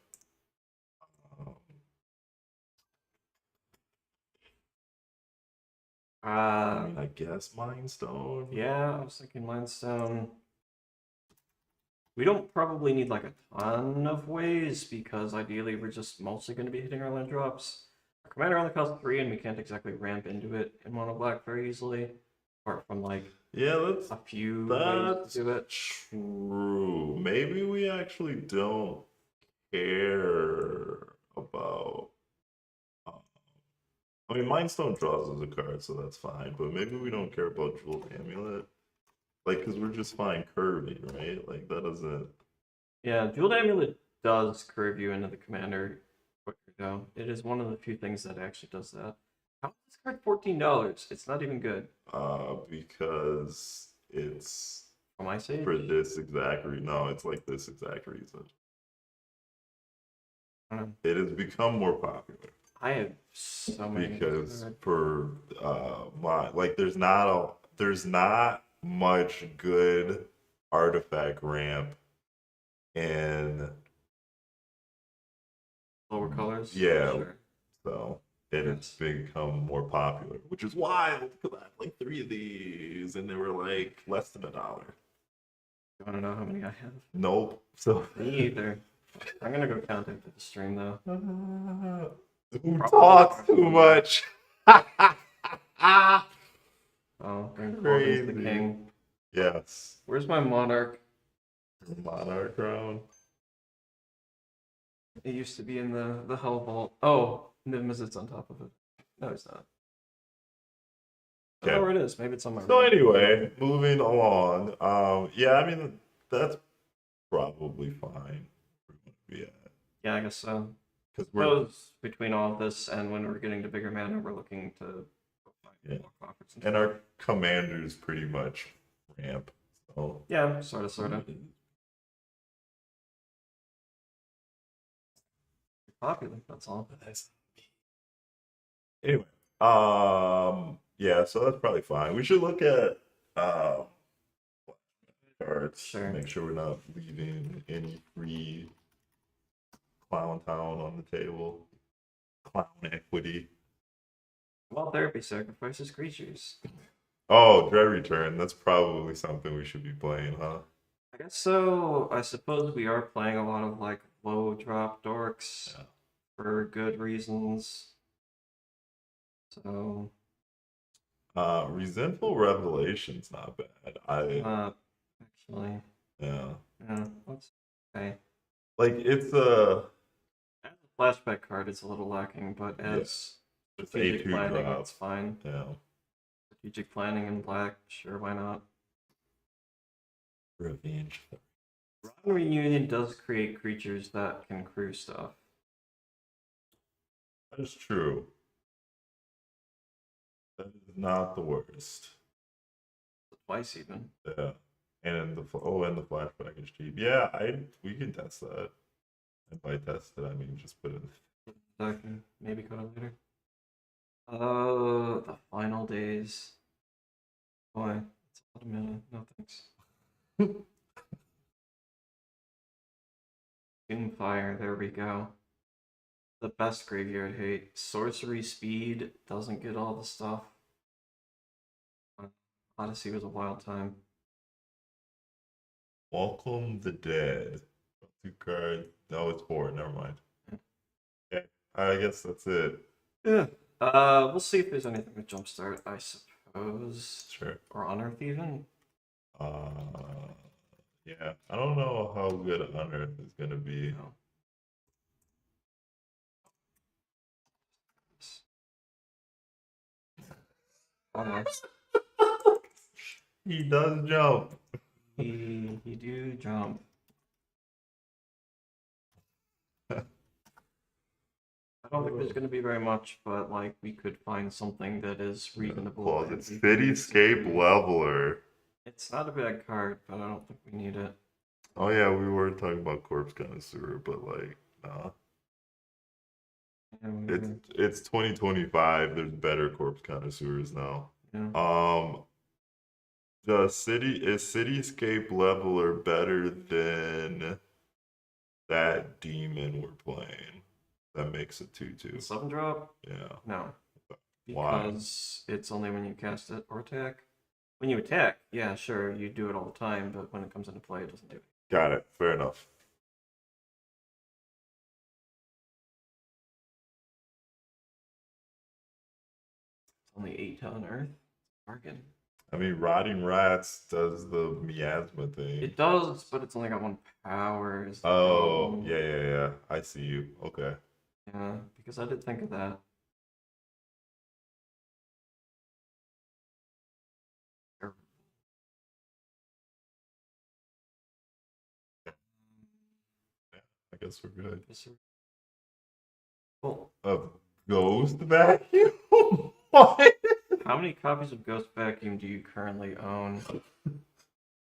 Speaker 2: I mean, I guess Mind Stone.
Speaker 1: Yeah, I was thinking Limestone. We don't probably need like a ton of ways because ideally we're just mostly going to be hitting our land drops. Our commander only costs 3 and we can't exactly ramp into it in mono black very easily. Apart from like
Speaker 2: Yeah,
Speaker 1: a few
Speaker 2: that's
Speaker 1: ways to do it.
Speaker 2: true. Maybe we actually don't care about. I mean, Mind Stone draws as a card, so that's fine. But maybe we don't care about Jeweled Amulet, like, because we're just fine curving, right? Like that doesn't.
Speaker 1: Yeah, Jeweled Amulet does curve you into the commander quicker though. It is one of the few things that actually does that. How is this card $14? It's not even good.
Speaker 2: Because it's
Speaker 1: From Ice Age?
Speaker 2: for this exact reason. No, it's like this exact reason. It has become more popular.
Speaker 1: I have so many.
Speaker 2: Because for there's not much good artifact ramp in
Speaker 1: Lower colors?
Speaker 2: Yeah.
Speaker 1: Sure.
Speaker 2: So it has become more popular, which is wild because I had like 3 of these and they were like less than $1.
Speaker 1: You want to know how many I have?
Speaker 2: Nope. So
Speaker 1: Me either. I'm gonna go count after the stream though.
Speaker 2: who talks too much?
Speaker 1: Oh, Corbyn's
Speaker 2: Crazy.
Speaker 1: the king.
Speaker 2: Yes.
Speaker 1: Where's my monarch?
Speaker 2: Monarch crown.
Speaker 1: It used to be in the Hell Vault. Oh, Niv-Mizzet's on top of it. No, it's not. I don't know where it is. Maybe it's on my
Speaker 2: So
Speaker 1: right.
Speaker 2: anyway, moving along. Yeah, I mean that's probably fine.
Speaker 1: Yeah, I guess so.
Speaker 2: Because
Speaker 1: Suppose between all of this and when we're getting to bigger mana, we're looking to
Speaker 2: Yeah.
Speaker 1: more coffers
Speaker 2: and our commander's pretty much ramp. So
Speaker 1: yeah, sort of. Popular, that's all.
Speaker 2: Anyway, yeah, so that's probably fine. We should look at cards.
Speaker 1: Sure.
Speaker 2: Make sure we're not leaving any free Clown Town on the table. Clown equity.
Speaker 1: Well, therapy sacrifices creatures.
Speaker 2: Oh, Dread Return. That's probably something we should be playing, huh?
Speaker 1: I guess so. I suppose we are playing a lot of like low drop dorks for good reasons. So
Speaker 2: Resentful Revelation's not bad.
Speaker 1: actually.
Speaker 2: Yeah.
Speaker 1: Yeah, that's okay.
Speaker 2: Like it's a
Speaker 1: As a flashback card, it's a little lacking, but as
Speaker 2: it's
Speaker 1: strategic
Speaker 2: A2
Speaker 1: planning,
Speaker 2: drop.
Speaker 1: it's fine.
Speaker 2: Yeah.
Speaker 1: Strategic planning in black, sure, why not?
Speaker 2: Revenge.
Speaker 1: Rotten Reunion does create creatures that can crew stuff.
Speaker 2: That is true. That is not the worst.
Speaker 1: Twice even.
Speaker 2: Yeah. And the flashback is cheap. Yeah, we can test that. And by test it, I mean just put it in.
Speaker 1: Exactly. Maybe go later. The final days. Boy, it's a lot of mana. No thanks. Doomfire, there we go. The best graveyard hate. Sorcery speed doesn't get all the stuff. Odyssey was a wild time.
Speaker 2: Welcome the Dead. 2 cards. No, it's 4. Never mind. Okay, I guess that's it.
Speaker 1: Yeah. We'll see if there's anything with Jumpstart, I suppose.
Speaker 2: Sure.
Speaker 1: Or Unearth even.
Speaker 2: Yeah. I don't know how good Unearth is gonna be.
Speaker 1: No. Almost.
Speaker 2: He does jump.
Speaker 1: He do jump. I don't think there's going to be very much, but like we could find something that is reasonable.
Speaker 2: Closet Cityscape Leveler.
Speaker 1: It's not a bad card, but I don't think we need it.
Speaker 2: Oh yeah, we were talking about Corpse Connoisseur, but like, nah. It's 2025. There's better Corpse Connoisseurs now.
Speaker 1: Yeah.
Speaker 2: Is Cityscape Leveler better than that demon we're playing? That makes it 2/2.
Speaker 1: 7-drop?
Speaker 2: Yeah.
Speaker 1: No.
Speaker 2: Why?
Speaker 1: Because it's only when you cast it or attack. When you attack, yeah, sure, you do it all the time, but when it comes into play, it doesn't do it.
Speaker 2: Got it. Fair enough.
Speaker 1: It's only 8 on Earth. Bargain.
Speaker 2: I mean, Rotting Rats does the miasma thing.
Speaker 1: It does, but it's only got 1 power. Is the
Speaker 2: Oh,
Speaker 1: problem.
Speaker 2: yeah. I see you. Okay.
Speaker 1: Yeah, because I did think of that.
Speaker 2: I guess we're good.
Speaker 1: Cool.
Speaker 2: Ghost Vacuum? What?
Speaker 1: How many copies of Ghost Vacuum do you currently own?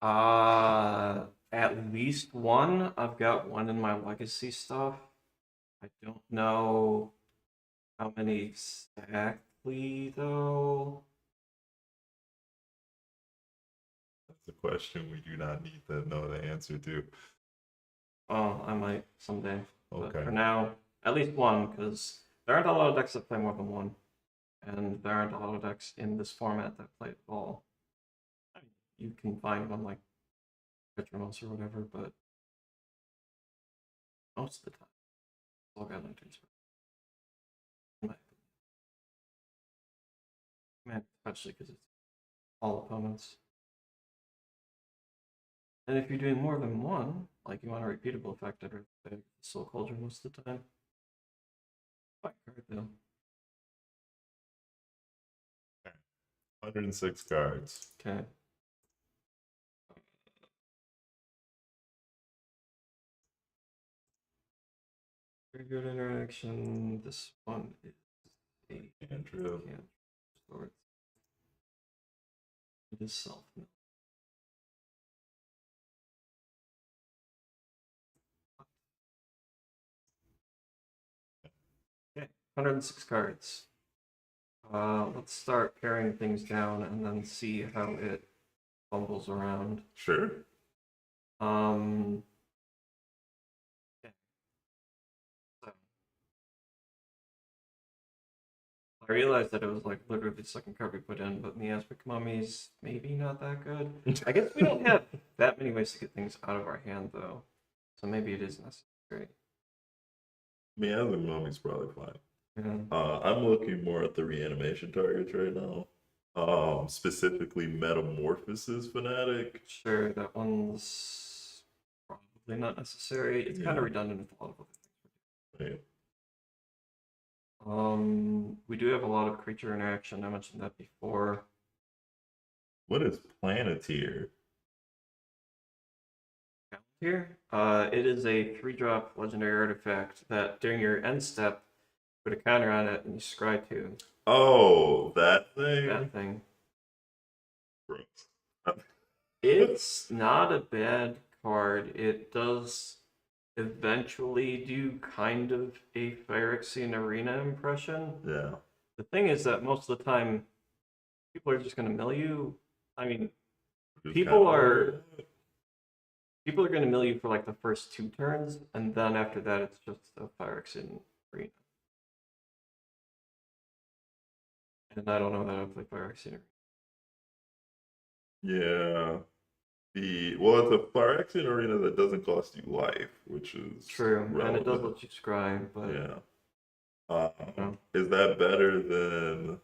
Speaker 1: At least 1. I've got 1 in my legacy stuff. I don't know how many exactly though.
Speaker 2: That's a question we do not need to know the answer to.
Speaker 1: Oh, I might someday.
Speaker 2: Okay.
Speaker 1: But for now, at least 1, because there aren't a lot of decks that play more than 1. And there aren't a lot of decks in this format that play at all. I mean, you can find one like Petromos or whatever, but most of the time, it's all got lanterns. In my opinion. Especially because it's all opponents. And if you're doing more than 1, like you want a repeatable effect, I'd rather play Soul Cauldron most of the time. Fine card though.
Speaker 2: 106 cards.
Speaker 1: Okay. Very good interaction. This one is a
Speaker 2: Cantrip.
Speaker 1: It is self. Okay, 106 cards. Let's start paring things down and then see how it fumbles around.
Speaker 2: Sure.
Speaker 1: Okay. So, I realized that it was like literally the second card we put in, but Miasmic Mummy's maybe not that good. I guess we don't have that many ways to get things out of our hand though, so maybe it is necessary.
Speaker 2: Miasmic Mummy's probably fine.
Speaker 1: Yeah.
Speaker 2: I'm looking more at the reanimation targets right now. Specifically Metamorphosis Fanatic.
Speaker 1: Sure, that one's probably not necessary. It's kind of redundant with a lot of other things.
Speaker 2: Right.
Speaker 1: We do have a lot of creature interaction. I mentioned that before.
Speaker 2: What is Planeteer?
Speaker 1: Here, it is a 3-drop legendary artifact that during your end step, put a counter on it and you scry 2.
Speaker 2: Oh, that thing?
Speaker 1: That thing.
Speaker 2: Gross.
Speaker 1: It's not a bad card. It does eventually do kind of a Phyrexian Arena impression.
Speaker 2: Yeah.
Speaker 1: The thing is that most of the time, people are just going to mill you. I mean,
Speaker 2: Just
Speaker 1: people
Speaker 2: kinda-
Speaker 1: are going to mill you for like the first 2 turns, and then after that, it's just a fire exit arena. And I don't know that I play fire exit arena.
Speaker 2: Yeah. It's a fire action arena that doesn't cost you life, which is
Speaker 1: True, and it does
Speaker 2: relevant.
Speaker 1: let you scry, but
Speaker 2: Yeah.
Speaker 1: Yeah.
Speaker 2: Is that better than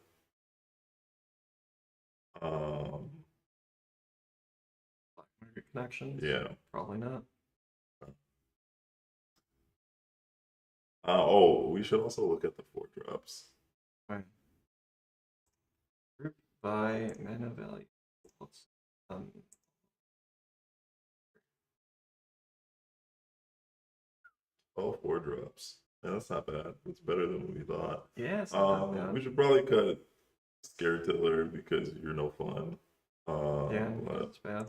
Speaker 2: um
Speaker 1: Black market connections.
Speaker 2: yeah.
Speaker 1: Probably not.
Speaker 2: We should also look at the 4-drops.
Speaker 1: Right. Group by mana value. Let's
Speaker 2: Oh, 4-drops. Yeah, that's not bad. It's better than we thought.
Speaker 1: yeah, it's not that bad.
Speaker 2: We should probably cut Scare Tiller because you're no fun.
Speaker 1: Yeah,
Speaker 2: But
Speaker 1: it's bad.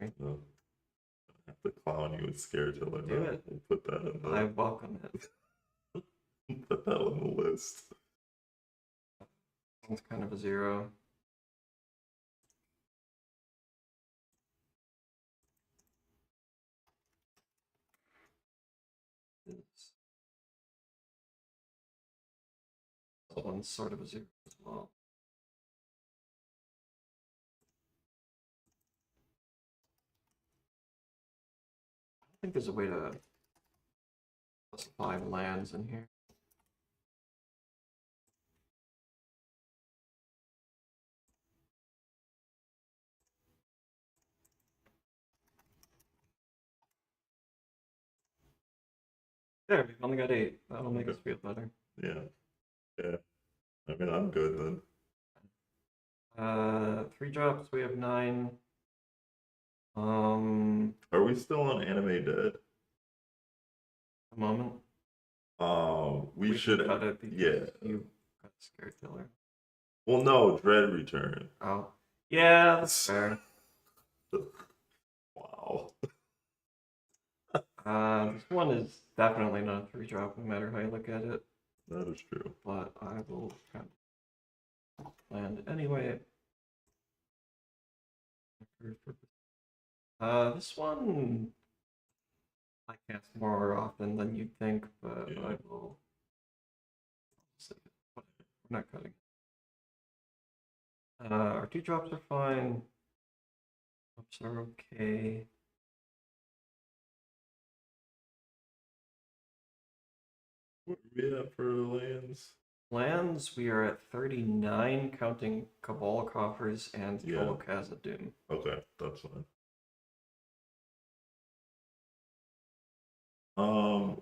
Speaker 2: I have to clown you with Scare Tiller.
Speaker 1: Do
Speaker 2: now.
Speaker 1: it.
Speaker 2: We'll put that in
Speaker 1: I
Speaker 2: the
Speaker 1: welcome it.
Speaker 2: put that on the list.
Speaker 1: It's kind of a 0. This one's sort of a 0 as well. I think there's a way to specify lands in here. There, we've only got 8. That'll make us feel better.
Speaker 2: Yeah. Yeah. I mean, I'm good then.
Speaker 1: 3 drops, we have 9.
Speaker 2: Are we still on Anime Dead?
Speaker 1: A moment.
Speaker 2: We should.
Speaker 1: cut it because
Speaker 2: Yeah.
Speaker 1: you got Scare Tiller.
Speaker 2: Well, no, Dread Return.
Speaker 1: Oh. Yeah, that's fair.
Speaker 2: Wow.
Speaker 1: This one is definitely not a 3-drop, no matter how you look at it.
Speaker 2: That is true.
Speaker 1: But I will kind of land anyway. This one I cast more often than you'd think, but
Speaker 2: Yeah.
Speaker 1: I will. We're not cutting. Our 2-drops are fine. Drops are okay.
Speaker 2: What do we have for lands?
Speaker 1: Lands, we are at 39, counting Cabal Coffers and
Speaker 2: Yeah.
Speaker 1: Colocaza Doom.
Speaker 2: Okay, that's fine.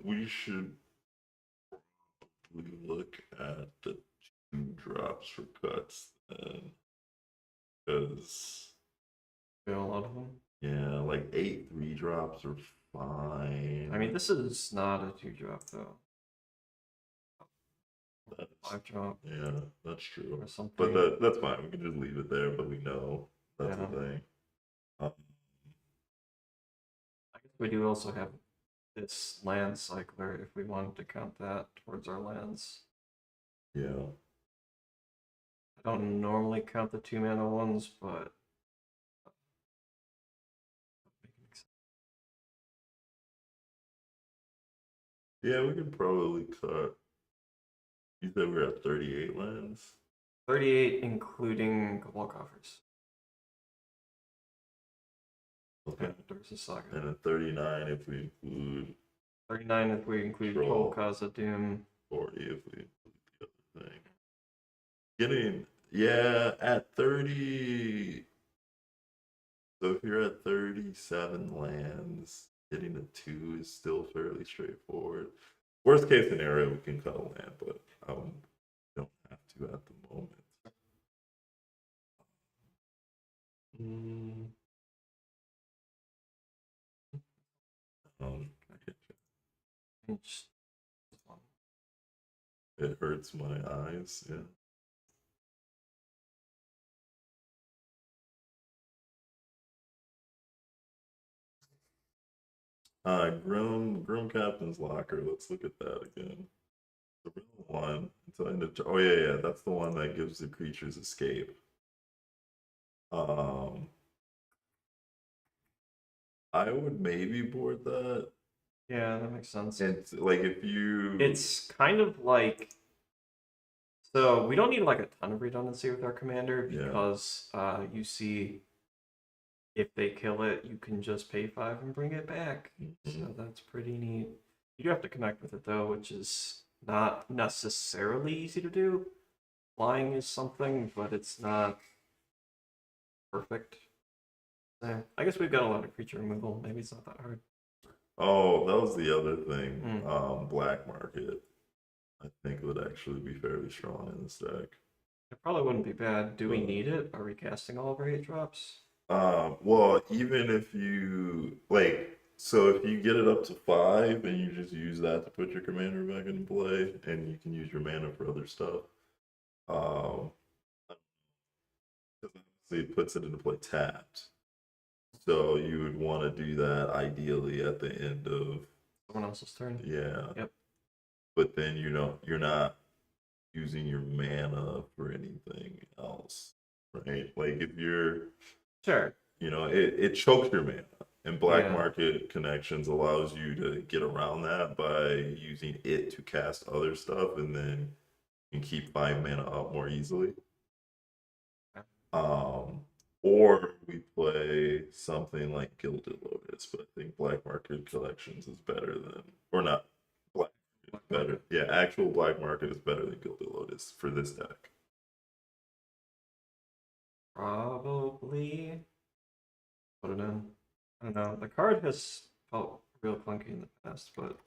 Speaker 2: We should look at the 2-drops for cuts then, because
Speaker 1: We have a lot of them.
Speaker 2: yeah, like 8 3-drops are fine.
Speaker 1: I mean, this is not a 2-drop though.
Speaker 2: That's,
Speaker 1: 5-drop
Speaker 2: yeah, that's true.
Speaker 1: or something.
Speaker 2: But that's fine. We can just leave it there. But we know that's
Speaker 1: Yeah.
Speaker 2: the thing.
Speaker 1: I guess we do also have this land cycler if we wanted to count that towards our lands.
Speaker 2: Yeah.
Speaker 1: I don't normally count the 2-mana ones, but
Speaker 2: Yeah, we could probably cut. You said we're at 38 lands?
Speaker 1: 38 including Cabal Coffers.
Speaker 2: Okay.
Speaker 1: And Dursa Saga.
Speaker 2: And then 39 if we include
Speaker 1: 39 if we include
Speaker 2: Troll.
Speaker 1: Colocaza Doom.
Speaker 2: 40 if we include the other thing. Getting, yeah, at 30. So if you're at 37 lands, getting a 2 is still fairly straightforward. Worst case scenario, we can cut a land, but don't have to at the moment.
Speaker 1: Pinch.
Speaker 2: It hurts my eyes, yeah. Groom Captain's Locker. Let's look at that again. The real one, until end of oh yeah, that's the one that gives the creatures escape. I would maybe board that.
Speaker 1: Yeah, that makes sense.
Speaker 2: It's like if you.
Speaker 1: It's kind of like, so we don't need like a ton of redundancy with our commander because you see if they kill it, you can just pay 5 and bring it back. So that's pretty neat. You do have to connect with it though, which is not necessarily easy to do. Flying is something, but it's not perfect. So I guess we've got a lot of creature removal. Maybe it's not that hard.
Speaker 2: Oh, that was the other thing. Black market, I think would actually be fairly strong in this deck.
Speaker 1: It probably wouldn't be bad. Do we need it? Are we casting all of our 8 drops?
Speaker 2: Well, even if you like, so if you get it up to 5 and you just use that to put your commander back into play, and you can use your mana for other stuff, because obviously it puts it into play tapped. So you would want to do that ideally at the end of
Speaker 1: someone else's turn.
Speaker 2: Yeah.
Speaker 1: Yep.
Speaker 2: But then you're not using your mana for anything else, right? Like if you're
Speaker 1: sure,
Speaker 2: it chokes your mana, and black market connections allows you to get around that by using it to cast other stuff, and then you can keep 5 mana up more easily. Or we play something like Gilded Lotus, but I think black market collections is better than, or not black. Better. Yeah, actual black market is better than Gilded Lotus for this deck.
Speaker 1: Probably put it in. I don't know. The card has felt real clunky in the past, but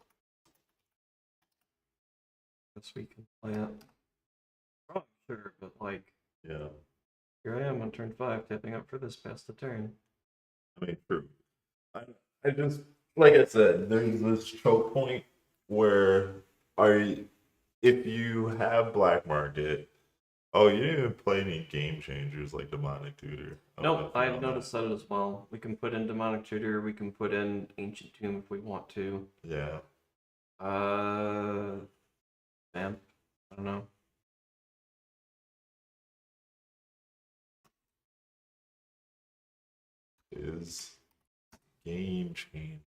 Speaker 1: this week can play it. Probably sure, but like,
Speaker 2: yeah.
Speaker 1: Here I am on turn 5, tapping up for this past the turn.
Speaker 2: I mean, true. I just, like I said, there's this choke point where if you have black market, you didn't even play any game changers like Demonic Tutor.
Speaker 1: Nope, I noticed that as well. We can put in Demonic Tutor, we can put in Ancient Tomb if we want to.
Speaker 2: Yeah.
Speaker 1: Vamp. I don't know.
Speaker 2: Is game change.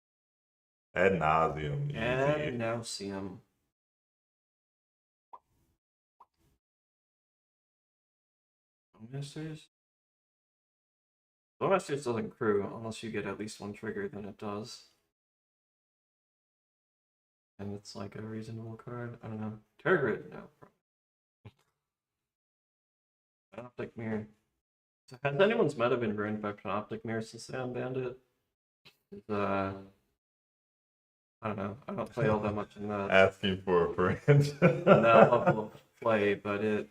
Speaker 2: Ad nauseum.
Speaker 1: Ad nauseum. Masters? Masters doesn't crew unless you get at least 1 trigger, then it does. And it's like a reasonable card. I don't know. Tergrid? No. Panoptic Mirror. So has anyone's meta been ruined by Panoptic Mirror since they unbanned it? I don't know. I don't play all that much in that.
Speaker 2: Asking for a friend.
Speaker 1: in that level of play, but it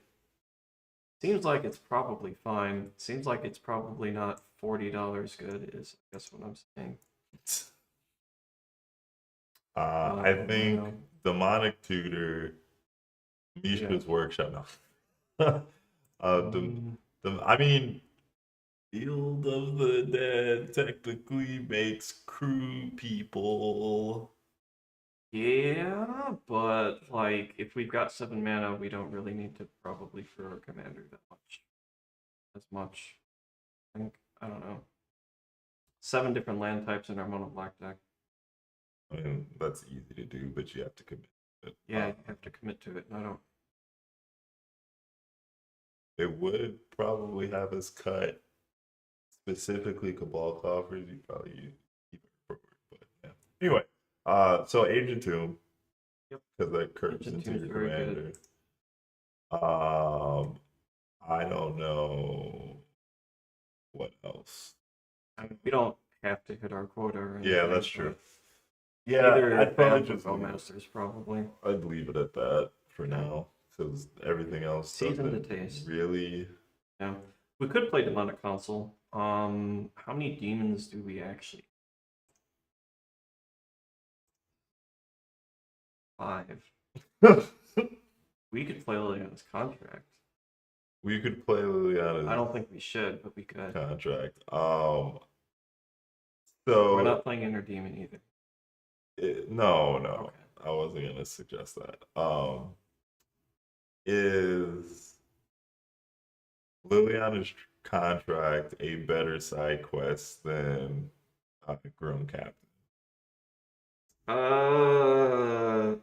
Speaker 1: seems like it's probably fine. It seems like it's probably not $40 good, is I guess what I'm saying.
Speaker 2: I think Demonic Tutor, Mishka's Workshop. No. I mean, Field of the Dead technically makes crew people.
Speaker 1: Yeah, but like if we've got 7 mana, we don't really need to probably throw our commander that much. As much. I think, I don't know. 7 different land types in our mono black deck.
Speaker 2: I mean, that's easy to do, but you have to commit to it.
Speaker 1: Yeah, you have to commit to it, and I don't.
Speaker 2: It would probably have us cut specifically Cabal Coffers. You probably keep it forward, but yeah. Anyway, so Ancient Tomb.
Speaker 1: Yep.
Speaker 2: Because that curves into your commander.
Speaker 1: Good.
Speaker 2: I don't know what else.
Speaker 1: I mean, we don't have to hit our quota or anything.
Speaker 2: Yeah, that's true. Yeah, I'd probably just
Speaker 1: Masters probably.
Speaker 2: I'd leave it at that for now because everything else
Speaker 1: season to taste.
Speaker 2: Really.
Speaker 1: Yeah, we could play Demonic Console. How many demons do we actually? 5. We could play Liliana's Contract.
Speaker 2: We could play Liliana's.
Speaker 1: I don't think we should, but we could.
Speaker 2: Contract.
Speaker 1: So we're not playing Inner Demon either.
Speaker 2: No.
Speaker 1: Okay.
Speaker 2: I wasn't gonna suggest that. Is Liliana's contract a better side quest than Grim Captain?
Speaker 1: Uh,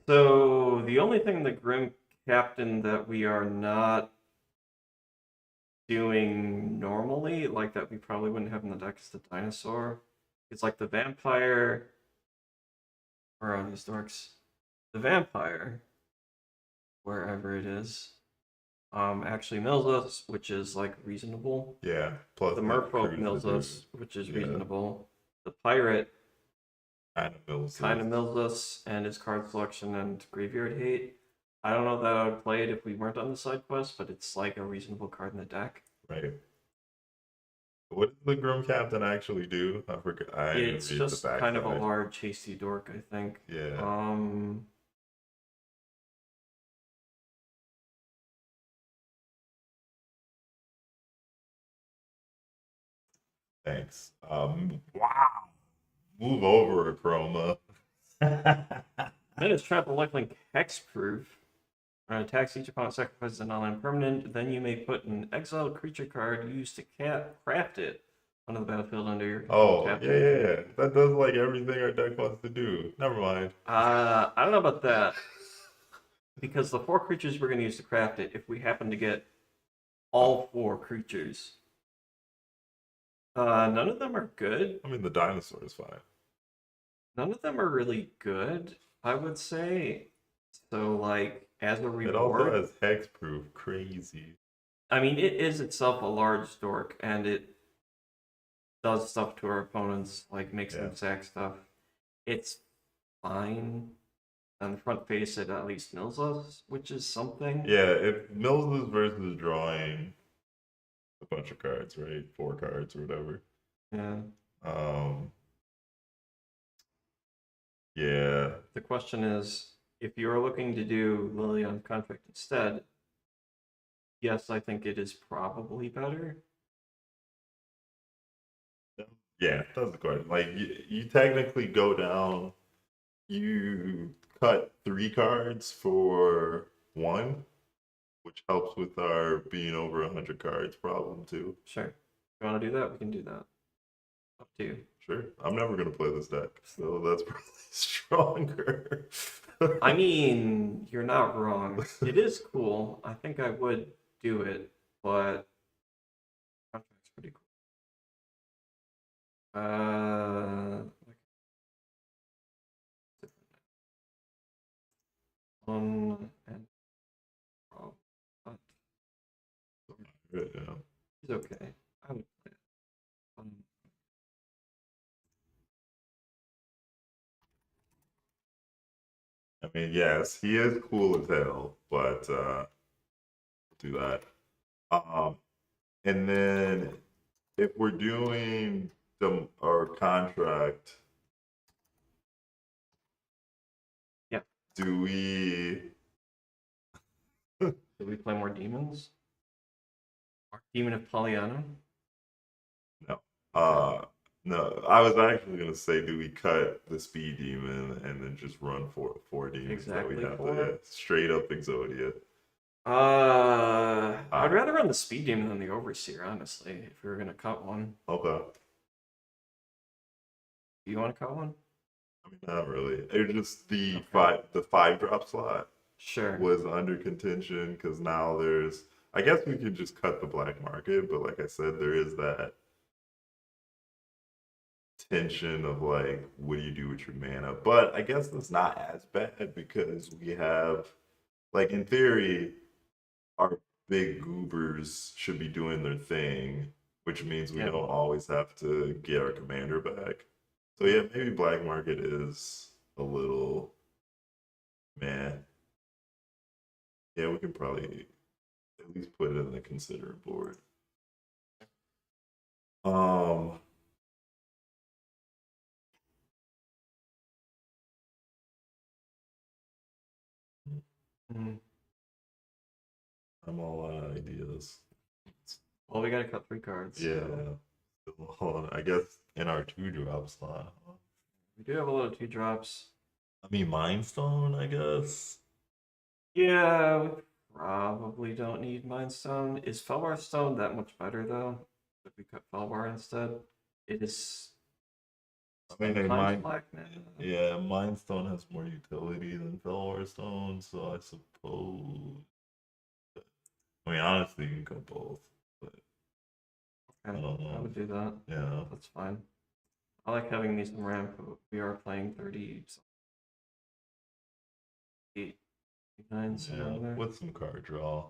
Speaker 1: so the only thing in the Grim Captain that we are not doing normally, like that we probably wouldn't have in the deck, is the dinosaur. It's like the vampire. Where are these dorks? The vampire, wherever it is, actually mills us, which is like reasonable.
Speaker 2: Yeah. Plus
Speaker 1: The
Speaker 2: the
Speaker 1: merfolk
Speaker 2: cruise
Speaker 1: mills
Speaker 2: the dude.
Speaker 1: us, which is
Speaker 2: Yeah.
Speaker 1: reasonable. The pirate
Speaker 2: Kind of mills
Speaker 1: kind of
Speaker 2: us.
Speaker 1: mills us, and his card selection and graveyard hate. I don't know that I would play it if we weren't on the side quest, but it's like a reasonable card in the deck.
Speaker 2: Right. What does the Grim Captain actually do? I forgot. I didn't
Speaker 1: It's
Speaker 2: read the
Speaker 1: just kind of a
Speaker 2: backside.
Speaker 1: large, hasty dork, I think.
Speaker 2: Yeah. Thanks. Wow. Move over, Chroma.
Speaker 1: Then it's Trample Lifelink Hexproof. Attacks each opponent sacrifices an online permanent. Then you may put an exiled creature card used to craft it onto the battlefield under your control.
Speaker 2: Oh, yeah. That does like everything our deck wants to do. Never mind.
Speaker 1: I don't know about that. Because the 4 creatures we're going to use to craft it, if we happen to get all 4 creatures, none of them are good.
Speaker 2: I mean, the dinosaur is fine.
Speaker 1: None of them are really good, I would say. So, like, as a reward...
Speaker 2: It also has hexproof. Crazy.
Speaker 1: I mean, it is itself a large dork, and it does stuff to our opponents, like makes them sack stuff. It's fine. On the front face, it at least mills us, which is something.
Speaker 2: Yeah, it mills us versus drawing a bunch of cards, right? 4 cards or whatever.
Speaker 1: Yeah.
Speaker 2: Yeah.
Speaker 1: The question is, if you're looking to do Lily on contract instead, yes, I think it is probably better.
Speaker 2: Yeah, that's the question. Like, you technically go down, you cut 3 cards for 1, which helps with our being over 100 cards problem, too.
Speaker 1: Sure. If you want to do that, we can do that. Up to you.
Speaker 2: Sure. I'm never going to play this deck, so that's probably stronger.
Speaker 1: I mean, you're not wrong. It is cool. I think I would do it, but contract's pretty cool. And oh, but
Speaker 2: Yeah.
Speaker 1: he's okay. I would play it.
Speaker 2: I mean, yes, he is cool as hell, but do that. And then if we're doing our contract,
Speaker 1: yeah,
Speaker 2: do we
Speaker 1: do we play more demons? Demon of Pollyanna?
Speaker 2: No. No, I was actually gonna say, do we cut the speed demon and then just run four demons
Speaker 1: Exactly
Speaker 2: that we have
Speaker 1: 4?
Speaker 2: to straight up Exodia?
Speaker 1: I'd rather run the speed demon than the overseer, honestly, if we were gonna cut one.
Speaker 2: Okay.
Speaker 1: Do you want to cut one?
Speaker 2: I mean, not really. It's just the
Speaker 1: Okay.
Speaker 2: 5-drop slot
Speaker 1: Sure.
Speaker 2: was under contention because now there's. I guess we could just cut the black market, but like I said, there is that tension of like, what do you do with your mana? But I guess that's not as bad because we have, like, in theory, our big goobers should be doing their thing, which means we
Speaker 1: Yeah.
Speaker 2: don't always have to get our commander back. So yeah, maybe black market is a little meh. Yeah, we can probably at least put it in the consider board.
Speaker 1: Mhm.
Speaker 2: I'm all out of ideas.
Speaker 1: Well, we gotta cut 3 cards.
Speaker 2: Yeah.
Speaker 1: So
Speaker 2: Hold on. I guess in our 2-drop slot.
Speaker 1: we do have a lot of 2 drops.
Speaker 2: I mean, Mind Stone, I guess.
Speaker 1: Yeah, we probably don't need Mind Stone. Is Felbar Stone that much better though? If we cut Felbar instead, it is
Speaker 2: I mean,
Speaker 1: sometimes black mana.
Speaker 2: yeah, Mind Stone has more utility than Felwar Stone, so I suppose. I mean, honestly, you can go both, but I
Speaker 1: Okay,
Speaker 2: don't
Speaker 1: I
Speaker 2: know.
Speaker 1: would do that.
Speaker 2: Yeah,
Speaker 1: That's fine. I like having these in ramp. We are playing 30, 8, 9, somewhere
Speaker 2: yeah,
Speaker 1: in there.
Speaker 2: with some card draw.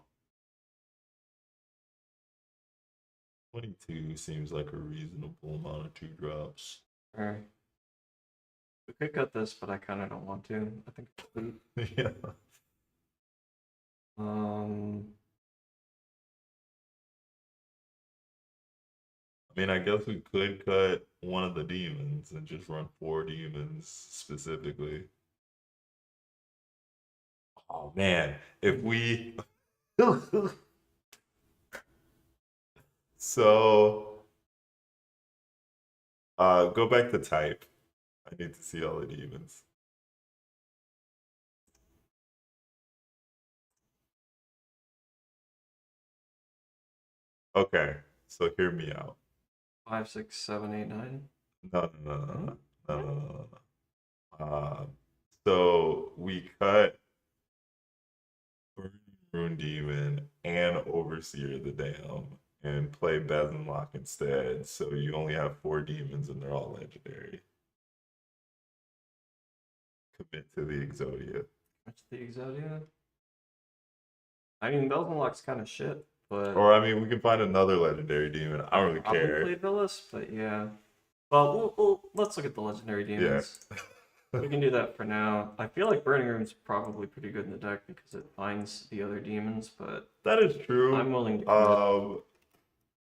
Speaker 2: 22 seems like a reasonable amount of 2 drops.
Speaker 1: Alright. We could cut this, but I kind of don't want to. I think it's sweet.
Speaker 2: Yeah. I mean, I guess we could cut one of the demons and just run 4 demons specifically. Oh man, if we so go back to type. I need to see all the demons. Okay, so hear me out.
Speaker 1: 5, 6, 7, 8, 9.
Speaker 2: No, no, no, no, no, no, no, no. So we cut Burning Rune Demon and Overseer the Dam and play Bezenlock instead. So you only have 4 demons and they're all legendary. Commit to the Exodia.
Speaker 1: What's the Exodia? I mean, Belzenlock's kind of shit, but
Speaker 2: Or I mean, we can find another legendary demon. I don't really
Speaker 1: probably
Speaker 2: care.
Speaker 1: play Villas, but yeah. Well, let's look at the legendary demons.
Speaker 2: Yeah.
Speaker 1: We can do that for now. I feel like Burning Room's probably pretty good in the deck because it finds the other demons, but
Speaker 2: That is true.
Speaker 1: I'm willing to commit.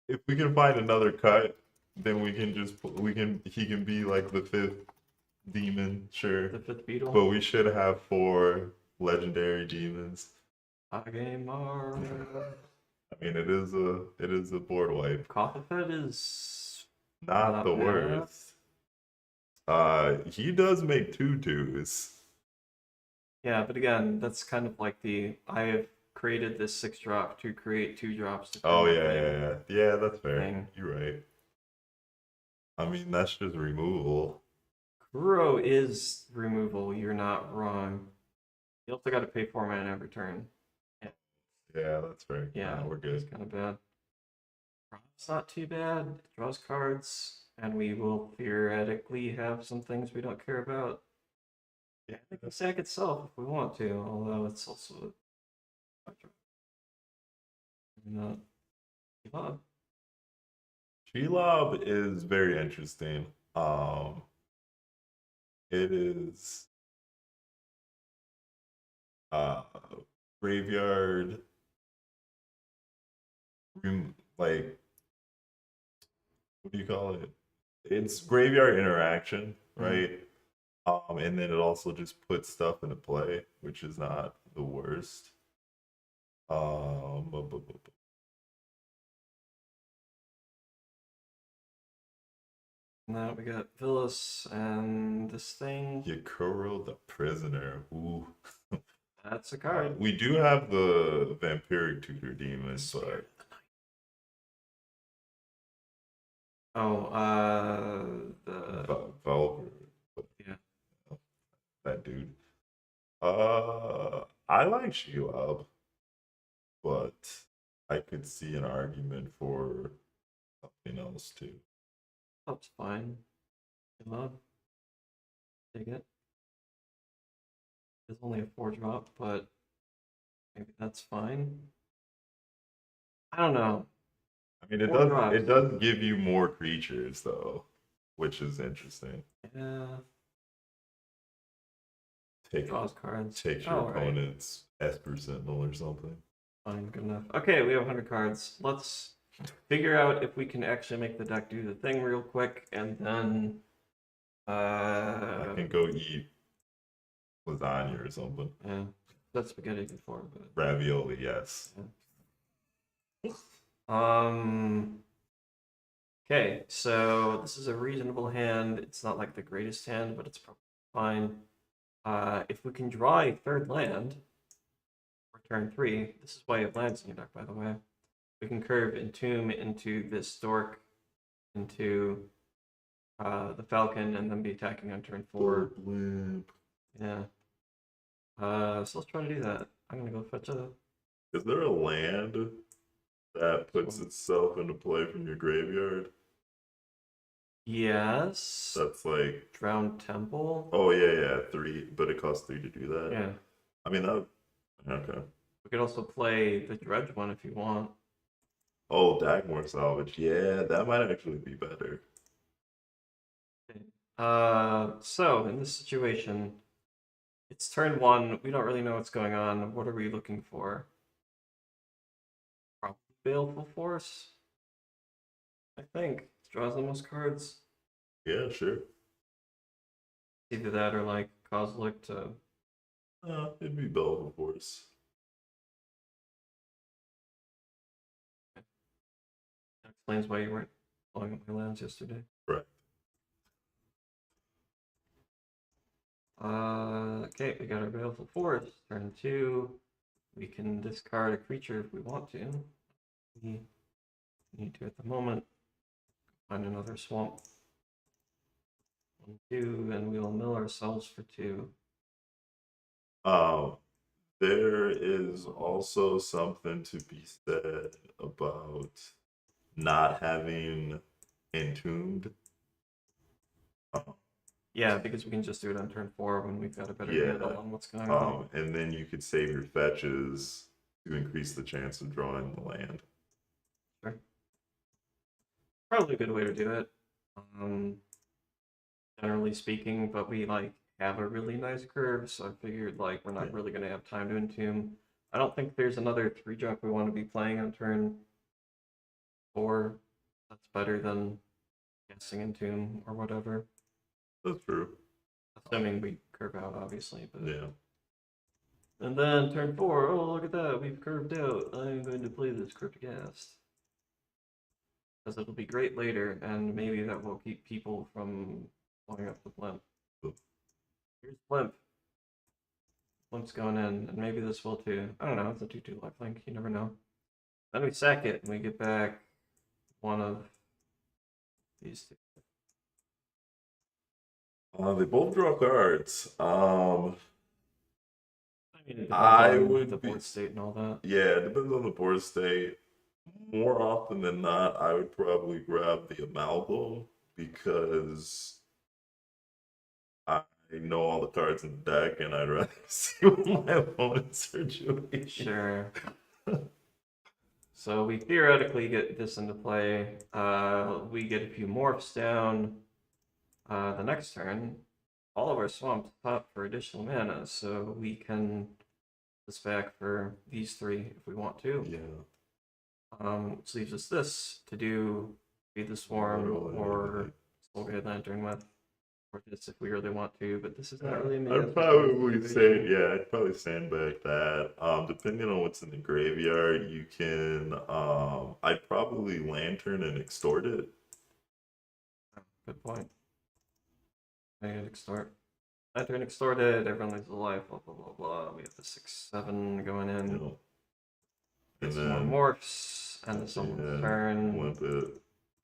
Speaker 2: If we can find another cut, then we can just he can be like the 5th demon, sure.
Speaker 1: The 5th beetle.
Speaker 2: But we should have 4 legendary demons.
Speaker 1: Hagemar.
Speaker 2: I mean, it is a board wipe.
Speaker 1: Coffin is
Speaker 2: Not the
Speaker 1: bad.
Speaker 2: worst. He does make 2/2s.
Speaker 1: Yeah, but again, that's kind of like I have created this 6-drop to create 2 drops. To
Speaker 2: Oh
Speaker 1: my
Speaker 2: yeah,
Speaker 1: thing.
Speaker 2: yeah, yeah. Yeah, that's fair.
Speaker 1: Thing.
Speaker 2: You're right. I mean, that's just removal.
Speaker 1: Kuro is removal. You're not wrong. You also got to pay 4 mana every turn.
Speaker 2: Yeah, that's fair.
Speaker 1: Yeah,
Speaker 2: nah, we're good.
Speaker 1: It's kind of bad. It's not too bad. It draws cards, and we will theoretically have some things we don't care about. Yeah, we can sack itself if we want to, although it's also not.
Speaker 2: Shelob is very interesting. It is graveyard like what do you call it? It's graveyard interaction, right? And then it also just puts stuff into play, which is not the worst.
Speaker 1: Now we got Villas and this thing.
Speaker 2: Yakuro the Prisoner. Ooh.
Speaker 1: That's a card.
Speaker 2: We do have the Vampiric Tutor Demon, but
Speaker 1: the
Speaker 2: Velvet.
Speaker 1: Yeah.
Speaker 2: That dude. I like Shelob, but I could see an argument for something else too.
Speaker 1: That's fine. Good luck. Take it. It's only a 4-drop, but maybe that's fine. I don't know.
Speaker 2: I mean, it
Speaker 1: 4
Speaker 2: does
Speaker 1: drops.
Speaker 2: it does give you more creatures though, which is interesting.
Speaker 1: Yeah.
Speaker 2: Draws
Speaker 1: cards.
Speaker 2: Take your opponent's Esper Sentinel or something.
Speaker 1: Fine, good enough. Okay, we have 100 cards. Let's figure out if we can actually make the deck do the thing real quick, and then
Speaker 2: I can go eat lasagna or something.
Speaker 1: Yeah, that's spaghetti before, but
Speaker 2: ravioli, yes.
Speaker 1: Yeah. Okay, so this is a reasonable hand. It's not like the greatest hand, but it's probably fine. If we can draw a 3rd land, turn 3, this is why you have lands in your deck, by the way. We can curve Entomb into this Dork, into the Falcon, and then be attacking on turn 4. Yeah. So let's try to do that. I'm gonna go fetch a.
Speaker 2: Is there a land that puts itself into play from your graveyard?
Speaker 1: Yes.
Speaker 2: That's like
Speaker 1: Drowned Temple.
Speaker 2: Oh yeah, 3, but it costs 3 to do that.
Speaker 1: Yeah.
Speaker 2: I mean that. Okay.
Speaker 1: We could also play the Dredge one if you want.
Speaker 2: Oh, Dagmore Salvage. Yeah, that might actually be better.
Speaker 1: So in this situation, it's turn 1. We don't really know what's going on. What are we looking for? Probably Baleful Force. I think draws the most cards.
Speaker 2: Yeah, sure.
Speaker 1: Either that or like Kozilek to.
Speaker 2: It'd be Baleful Force.
Speaker 1: That explains why you weren't blowing up my lands yesterday.
Speaker 2: Right.
Speaker 1: Okay, we got our Baleful Force. Turn 2. We can discard a creature if we want to. We need to at the moment. Find another swamp. 1, 2, and we'll mill ourselves for 2.
Speaker 2: There is also something to be said about not having Entombed.
Speaker 1: Yeah, because we can just do it on turn 4 when we've got a better handle on what's going on.
Speaker 2: And then you could save your fetches to increase the chance of drawing the land.
Speaker 1: Sure. Probably a good way to do it. Generally speaking, but we like have a really nice curve, so I figured like we're not really gonna have time to entomb. I don't think there's another 3-drop we want to be playing on turn 4. That's better than guessing entomb or whatever.
Speaker 2: That's true.
Speaker 1: Assuming we curve out, obviously. But...
Speaker 2: Yeah.
Speaker 1: And then turn 4, oh look at that, we've curved out. I'm going to play this Cryptogast. Because it'll be great later, and maybe that will keep people from blowing up the blimp. Here's Blimp. Blimp's going in, and maybe this will too. I don't know, it's a 2/2 lifelink, you never know. Then we sack it, and we get back one of these 2.
Speaker 2: They both draw cards.
Speaker 1: I mean, it depends on the board state and all that.
Speaker 2: Yeah, it depends on the board state. More often than not, I would probably grab the Amalgam because I know all the cards in the deck and I'd rather see what my opponent's are doing.
Speaker 1: Sure. So we theoretically get this into play. We get a few morphs down. The next turn, all of our swamps top for additional mana, so we can this back for these 3 if we want to.
Speaker 2: Yeah.
Speaker 1: Which leaves us this to do Feed the Swarm or Soulguide Lantern with, or this if we really want to, but this is not really me.
Speaker 2: I'd probably say, I'd probably sandbag that. Depending on what's in the graveyard, you can, I'd probably Lantern and extort it.
Speaker 1: Good point. I get extort. Lantern extorted, everyone leaves alive, blah blah blah blah. We have the 6/7 going in. And then more morphs, and someone's turn.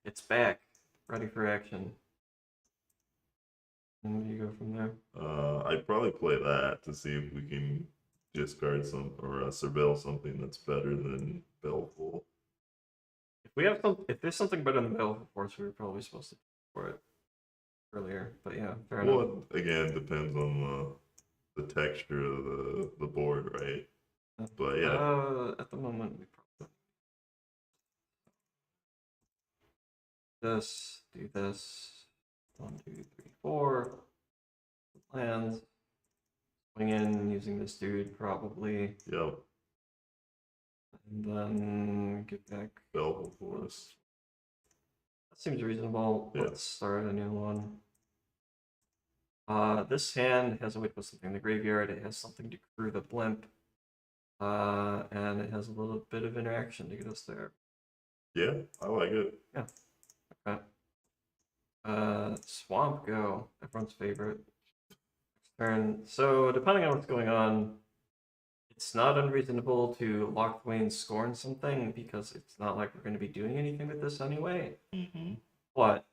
Speaker 1: It's back, ready for action. And you go from there.
Speaker 2: I'd probably play that to see if we can discard some or surveil something that's better than Baleful.
Speaker 1: If there's something better than Baleful Force, we were probably supposed to for it earlier. But yeah, fair enough.
Speaker 2: Well, again, depends on the texture of the board, right? But yeah.
Speaker 1: At the moment, we probably do this. 1, 2, 3, 4. Lands. Swing in using this dude probably.
Speaker 2: Yep.
Speaker 1: And then get back.
Speaker 2: Baleful Force.
Speaker 1: That seems reasonable.
Speaker 2: Yeah.
Speaker 1: Let's start a new one. This hand has a way to put something in the graveyard. It has something to crew the blimp. And it has a little bit of interaction to get us there.
Speaker 2: Yeah, I like it.
Speaker 1: Yeah. Okay. Swamp Go, everyone's favorite. Turn. So depending on what's going on, it's not unreasonable to lock away and scorn something because it's not like we're going to be doing anything with this anyway.
Speaker 2: Mm-hmm.
Speaker 1: But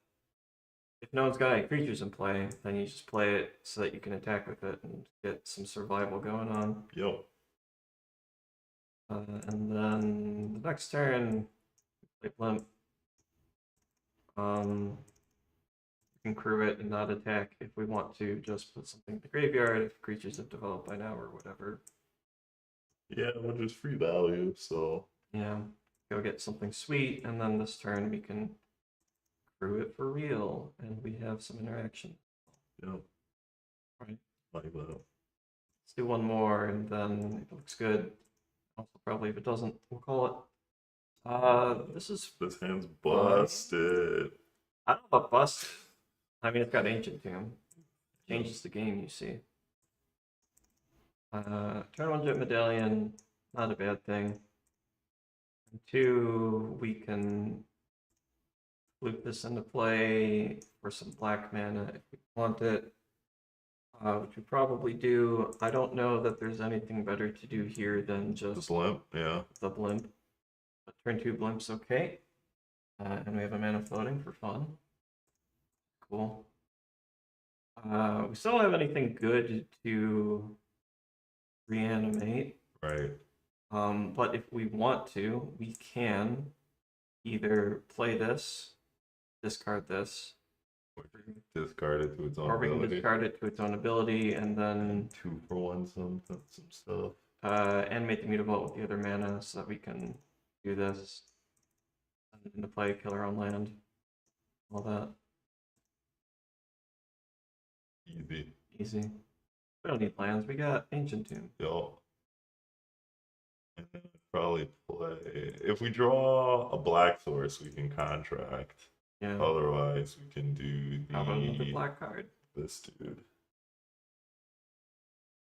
Speaker 1: if no one's got any creatures in play, then you just play it so that you can attack with it and get some survival going on.
Speaker 2: Yep.
Speaker 1: And then the next turn, play Blimp. We can crew it and not attack if we want to. Just put something in the graveyard if creatures have developed by now or whatever.
Speaker 2: Yeah, which is free value, so.
Speaker 1: Yeah, go get something sweet, and then this turn we can crew it for real, and we have some interaction.
Speaker 2: Yep.
Speaker 1: Right.
Speaker 2: Like that.
Speaker 1: Let's do one more, and then if it looks good. Also, probably if it doesn't, we'll call it.
Speaker 2: This hand's busted.
Speaker 1: I don't know about busted. I mean, it's got Ancient Tomb. Changes the game, you see. Turn 1 Jet Medallion, not a bad thing. And 2, we can loop this into play for some black mana if we want it. Which we probably do. I don't know that there's anything better to do here than just
Speaker 2: The blimp, yeah.
Speaker 1: the blimp. But turn 2 blimp's okay. And we have a mana floating for fun. Cool. We still don't have anything good to reanimate.
Speaker 2: Right.
Speaker 1: But if we want to, we can either play this, discard this,
Speaker 2: Discard it to its own
Speaker 1: or we can
Speaker 2: ability.
Speaker 1: discard it to its own ability and then
Speaker 2: 2-for-1 some stuff.
Speaker 1: animate the mutable with the other mana so that we can do this. And into play, kill our own land. All that.
Speaker 2: Easy.
Speaker 1: Easy. We don't need lands, we got Ancient Tomb.
Speaker 2: Yo. And then probably play. If we draw a black source, we can contract.
Speaker 1: Yeah.
Speaker 2: Otherwise, we can do
Speaker 1: How about another black card?
Speaker 2: this dude.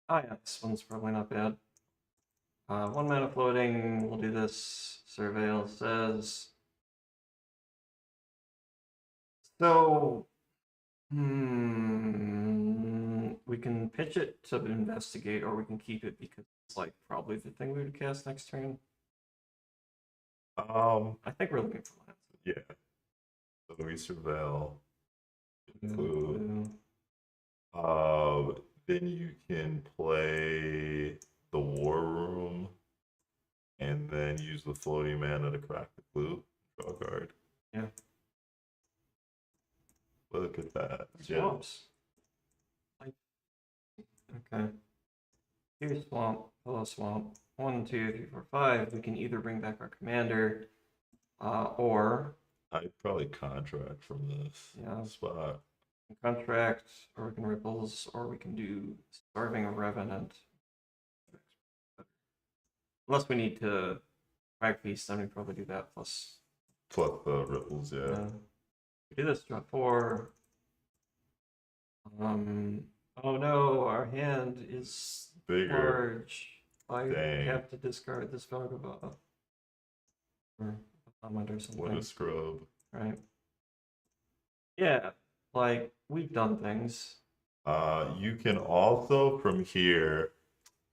Speaker 1: Oh yeah, this one's probably not bad. 1 mana floating, we'll do this. Surveil says. So, we can pitch it to investigate, or we can keep it because it's like probably the thing we would cast next turn. I think we're looking for lands.
Speaker 2: Yeah. So we surveil. Clue. Then you can play the War Room, and then use the floating mana to crack the clue. Draw a card.
Speaker 1: Yeah.
Speaker 2: Look at that.
Speaker 1: Swamps. Okay. Here's swamp. Hello, swamp. 1, 2, 3, 4, 5. We can either bring back our commander, or
Speaker 2: I'd probably contract from this spot.
Speaker 1: contract, or we can ripples, or we can do starving revenant. Unless we need to crack feast, then we probably do that plus
Speaker 2: the ripples, yeah.
Speaker 1: We do this, draw 4. Oh no, our hand is
Speaker 2: Bigger.
Speaker 1: large. I
Speaker 2: Dang.
Speaker 1: have to discard this Vagabond. Or or something.
Speaker 2: What a scrub.
Speaker 1: Right. Yeah, like we've done things.
Speaker 2: You can also from here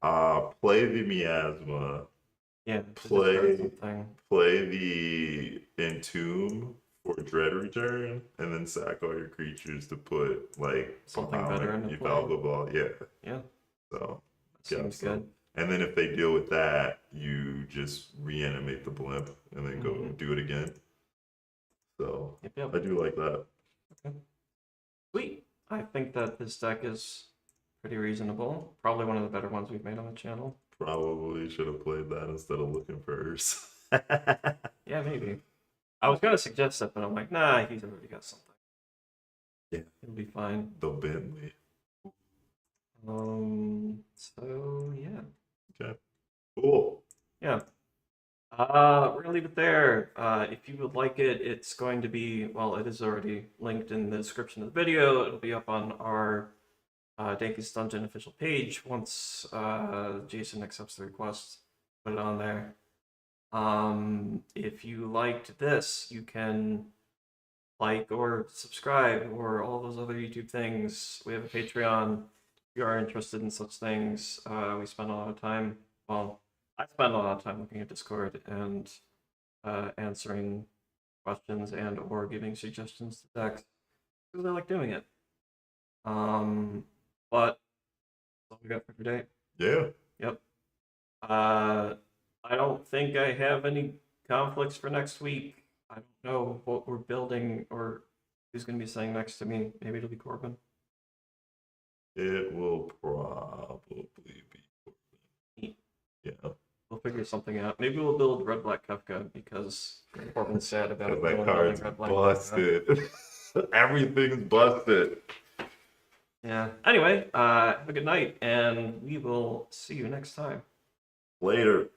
Speaker 2: play the miasma.
Speaker 1: Yeah,
Speaker 2: Play
Speaker 1: something.
Speaker 2: The Entomb for Dread Return, and then sack all your creatures to put like
Speaker 1: Something better into play.
Speaker 2: Ball. Yeah.
Speaker 1: Yeah.
Speaker 2: So
Speaker 1: Seems good.
Speaker 2: And then if they deal with that, you just reanimate the blimp and then go do it again. So
Speaker 1: Yep.
Speaker 2: I do like that.
Speaker 1: Okay. Sweet. I think that this deck is pretty reasonable. Probably one of the better ones we've made on the channel.
Speaker 2: Probably should have played that instead of looking first.
Speaker 1: Yeah, maybe. I was gonna suggest that, but I'm like, nah, he's already got something.
Speaker 2: Yeah.
Speaker 1: It'll be fine.
Speaker 2: The Bentley.
Speaker 1: So yeah.
Speaker 2: Okay. Cool.
Speaker 1: Yeah. We're gonna leave it there. If you would like it, it's going to be, well, it is already linked in the description of the video. It'll be up on our Dank's Dungeon official page once Jason accepts the request. Put it on there. If you liked this, you can like or subscribe or all those other YouTube things. We have a Patreon. If you are interested in such things, we spend a lot of time well, I spend a lot of time looking at Discord and answering questions and or giving suggestions to decks because I like doing it. But that's all we got for today.
Speaker 2: Yeah.
Speaker 1: Yep. I don't think I have any conflicts for next week. I don't know what we're building or who's going to be sitting next to me. Maybe it'll be Corbyn.
Speaker 2: It will probably be. Yeah.
Speaker 1: We'll figure something out. Maybe we'll build Red Black Kafka because Corbyn's sad about
Speaker 2: Because
Speaker 1: no
Speaker 2: that
Speaker 1: one
Speaker 2: card's
Speaker 1: building Red Black Kafka.
Speaker 2: busted. Everything's busted.
Speaker 1: Yeah. Anyway, have a good night, and we will see you next time.
Speaker 2: Later.